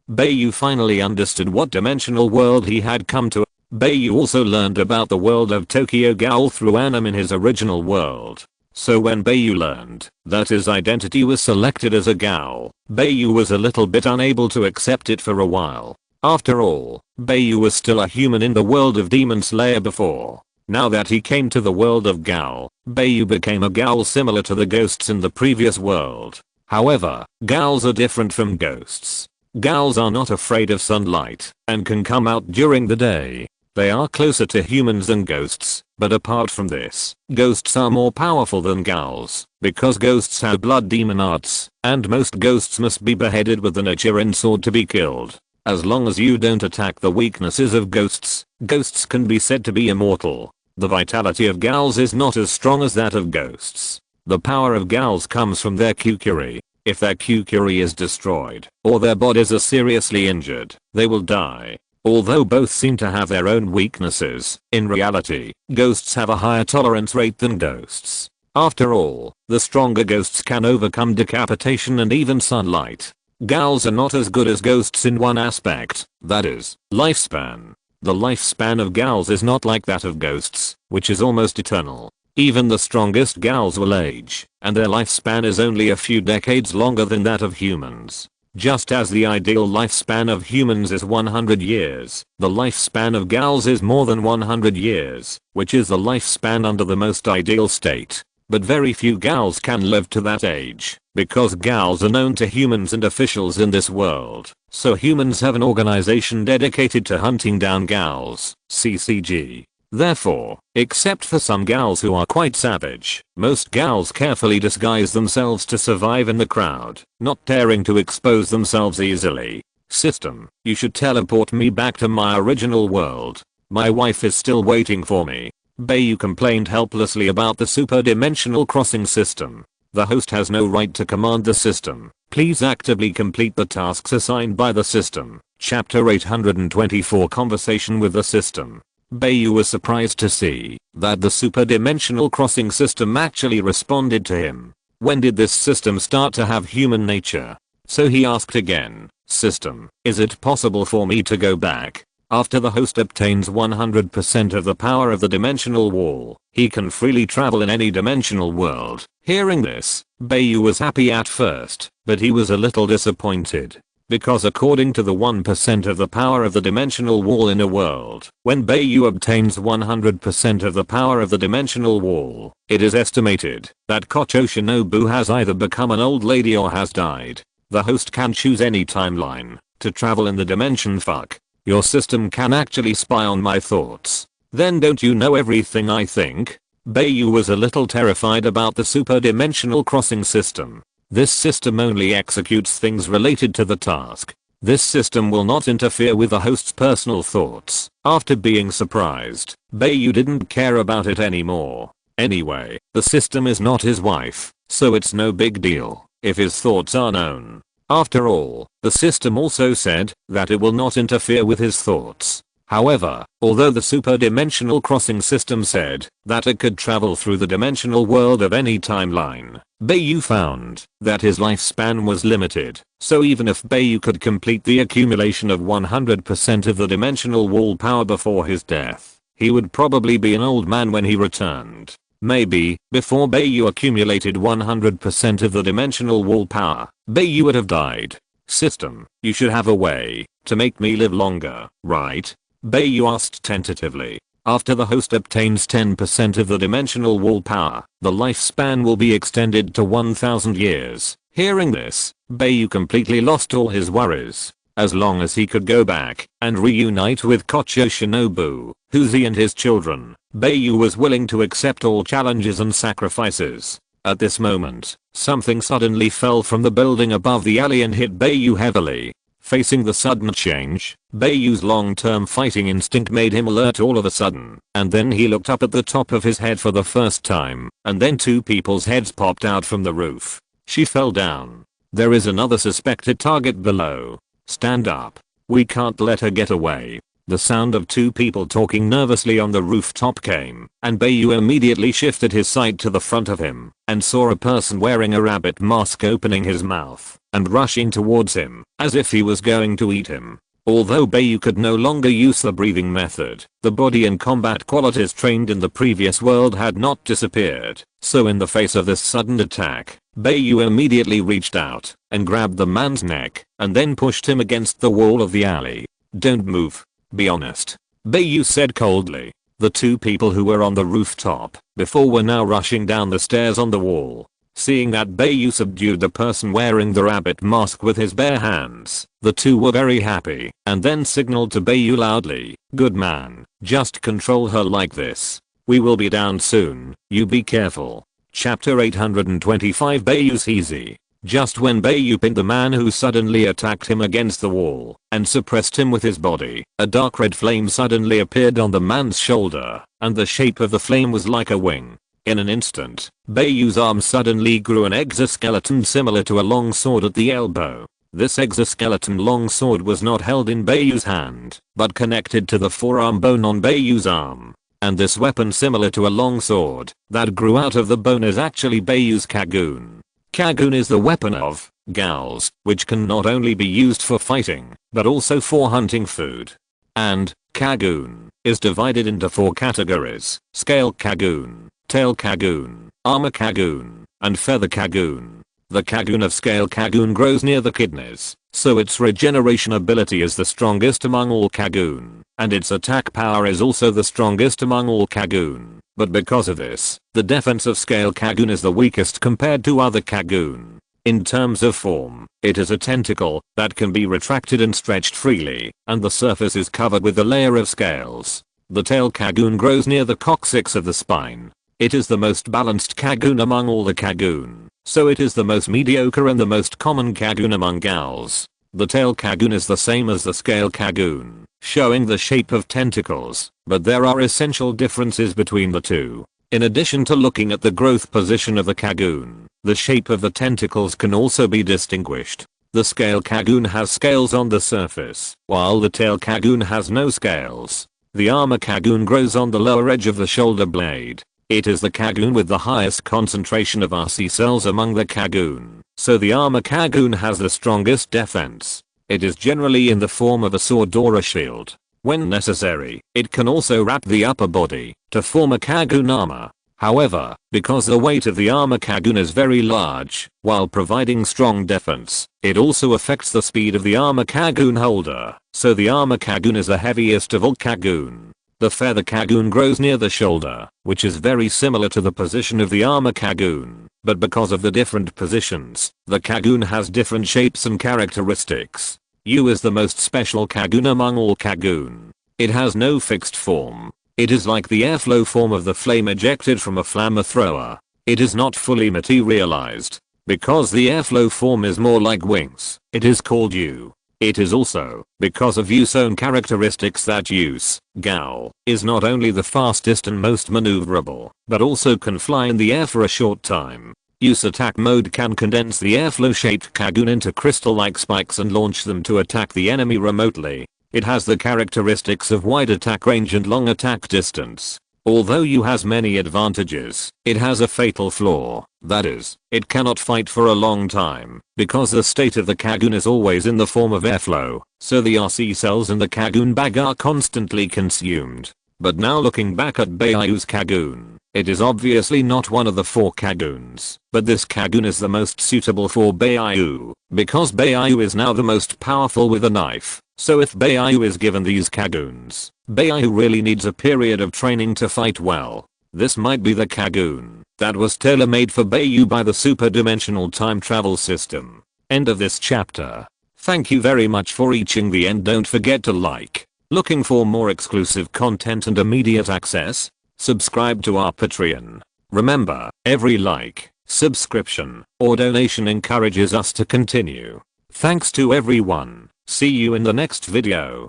Bai Yu finally understood what dimensional world he had come to. Bai Yu also learned about the world of Tokyo Gal through anime in his original world. So when Bai Yu learned that his identity was selected as a Gal, Bai Yu was a little bit unable to accept it for a while. After all, Bai Yu was still a human in the world of Demon Slayer before. Now that he came to the world of Gal, Bai Yu became a Gal similar to the ghosts in the previous world. However, Gals are different from ghosts. Gals are not afraid of sunlight and can come out during the day. They are closer to humans than ghosts, but apart from this, ghosts are more powerful than Gals, because ghosts have blood demon arts, and most ghosts must be beheaded with the Nichiren sword to be killed. As long as you don't attack the weaknesses of ghosts, ghosts can be said to be immortal. The vitality of Gals is not as strong as that of ghosts. The power of Gals comes from their Kyukuri. If their Kyukuri is destroyed, or their bodies are seriously injured, they will die. Although both seem to have their own weaknesses, in reality, ghosts have a higher tolerance rate than ghosts. After all, the stronger ghosts can overcome decapitation and even sunlight. Gals are not as good as ghosts in one aspect, that is, lifespan. The lifespan of Gals is not like that of ghosts, which is almost eternal. Even the strongest Gals will age, and their lifespan is only a few decades longer than that of humans. Just as the ideal lifespan of humans is 100 years, the lifespan of Gals is more than 100 years, which is the lifespan under the most ideal state. But very few Gals can live to that age, because Gals are known to humans and officials in this world, so humans have an organization dedicated to hunting down Gals, CCG. Therefore, except for some Gals who are quite savage, most Gals carefully disguise themselves to survive in the crowd, not daring to expose themselves easily. System, you should teleport me back to my original world. My wife is still waiting for me. Bai Yu complained helplessly about the superdimensional crossing system. The host has no right to command the system. Please actively complete the tasks assigned by the system. Chapter 824 Conversation with the System. Bai Yu was surprised to see that the superdimensional crossing system actually responded to him. When did this system start to have human nature? So he asked again, System, is it possible for me to go back? After the host obtains 100% of the power of the dimensional wall, he can freely travel in any dimensional world. Hearing this, Bai Yu was happy at first, but he was a little disappointed. Because according to the 1% of the power of the dimensional wall in a world, when Bai Yu obtains 100% of the power of the dimensional wall, it is estimated that Kocho Shinobu has either become an old lady or has died. The host can choose any timeline to travel in the dimension. Fuck. Your system can actually spy on my thoughts. Then don't you know everything I think? Bai Yu was a little terrified about the superdimensional crossing system. This system only executes things related to the task. This system will not interfere with the host's personal thoughts. After being surprised, Bai Yu didn't care about it anymore. Anyway, the system is not his wife, so it's no big deal if his thoughts are known. After all, the system also said that it will not interfere with his thoughts. However, although the superdimensional crossing system said that it could travel through the dimensional world of any timeline, Bai Yu found that his lifespan was limited, so even if Bai Yu could complete the accumulation of 100% of the dimensional wall power before his death, he would probably be an old man when he returned. Maybe, before Bai Yu accumulated 100% of the dimensional wall power, Bai Yu would have died. System, you should have a way to make me live longer, right? Bai Yu asked tentatively. After the host obtains 10% of the dimensional wall power, the lifespan will be extended to 1000 years. Hearing this, Bai Yu completely lost all his worries. As long as he could go back and reunite with Kocho Shinobu, Huzi and his children, Bai Yu was willing to accept all challenges and sacrifices. At this moment, something suddenly fell from the building above the alley and hit Bai Yu heavily. Facing the sudden change, Bai Yu's long-term fighting instinct made him alert all of a sudden, and then he looked up at the top of his head for the first time, and then two people's heads popped out from the roof. She fell down. There is another suspected target below. Stand up. We can't let her get away. The sound of two people talking nervously on the rooftop came, and Bai Yu immediately shifted his sight to the front of him, and saw a person wearing a rabbit mask opening his mouth, and rushing towards him, as if he was going to eat him. Although Bai Yu could no longer use the breathing method, the body and combat qualities trained in the previous world had not disappeared, so in the face of this sudden attack, Bai Yu immediately reached out, and grabbed the man's neck, and then pushed him against the wall of the alley. Don't move. Be honest. Bai Yu said coldly. The two people who were on the rooftop before were now rushing down the stairs on the wall. Seeing that Bai Yu subdued the person wearing the rabbit mask with his bare hands, the two were very happy, and then signaled to Bai Yu loudly, "Good man, just control her like this. We will be down soon, you be careful." Chapter 825 Bai Yu's easy. Just when Bai Yu pinned the man who suddenly attacked him against the wall and suppressed him with his body, a dark red flame suddenly appeared on the man's shoulder, and the shape of the flame was like a wing. In an instant, Bai Yu's arm suddenly grew an exoskeleton similar to a long sword at the elbow. This exoskeleton long sword was not held in Bai Yu's hand, but connected to the forearm bone on Bai Yu's arm. And this weapon similar to a long sword that grew out of the bone is actually Bai Yu's Kagun. Kagun is the weapon of Gals, which can not only be used for fighting, but also for hunting food. And Kagun is divided into 4 categories: Scale Kagun, Tail Kagun, Armor Kagun, and Feather Kagun. The Kagun of Scale Kagun grows near the kidneys, so its regeneration ability is the strongest among all Kagun, and its attack power is also the strongest among all Kagun. But because of this, the defense of Scale Kagun is the weakest compared to other Kagun. In terms of form, it is a tentacle that can be retracted and stretched freely, and the surface is covered with a layer of scales. The Tail Kagun grows near the coccyx of the spine. It is the most balanced Kagun among all the Kagun, so it is the most mediocre and the most common Kagun among Gals. The Tail Kagun is the same as the Scale Kagun, showing the shape of tentacles, but there are essential differences between the two. In addition to looking at the growth position of the Kagun, the shape of the tentacles can also be distinguished. The Scale Kagun has scales on the surface, while the Tail Kagun has no scales. The Armor Kagun grows on the lower edge of the shoulder blade. It is the Kagun with the highest concentration of RC cells among the Kagun, so the Armor Kagun has the strongest defense. It is generally in the form of a sword or a shield. When necessary, it can also wrap the upper body to form a Kagun armor. However, because the weight of the Armor Kagun is very large, while providing strong defense, it also affects the speed of the Armor Kagun holder, so the Armor Kagun is the heaviest of all Kagun. The Feather Kagun grows near the shoulder, which is very similar to the position of the Armor Kagun, but because of the different positions, the Kagun has different shapes and characteristics. Yu is the most special Kagun among all Kagun. It has no fixed form. It is like the airflow form of the flame ejected from a flamethrower. It is not fully materialized. Because the airflow form is more like wings, it is called Yu. It is also because of Yu's own characteristics that Yu's Gao is not only the fastest and most maneuverable, but also can fly in the air for a short time. Yu's attack mode can condense the airflow-shaped Kagun into crystal-like spikes and launch them to attack the enemy remotely. It has the characteristics of wide attack range and long attack distance. Although Yu has many advantages, it has a fatal flaw. That is, it cannot fight for a long time, because the state of the Kagun is always in the form of airflow, so the RC cells in the Kagun bag are constantly consumed. But now looking back at Bai Yu's Kagun, it is obviously not one of the 4 Kaguns, but this Kagun is the most suitable for Bai Yu, because Bai Yu is now the most powerful with a knife. So if Bai Yu is given these Kaguns, Bai Yu really needs a period of training to fight well. This might be the Kagun that was tailor-made for Bai Yu by the superdimensional time travel system. End of this chapter. Thank you very much for reaching the end. Don't forget to like. Looking for more exclusive content and immediate access? Subscribe to our Patreon. Remember, every like, subscription, or donation encourages us to continue. Thanks to everyone. See you in the next video.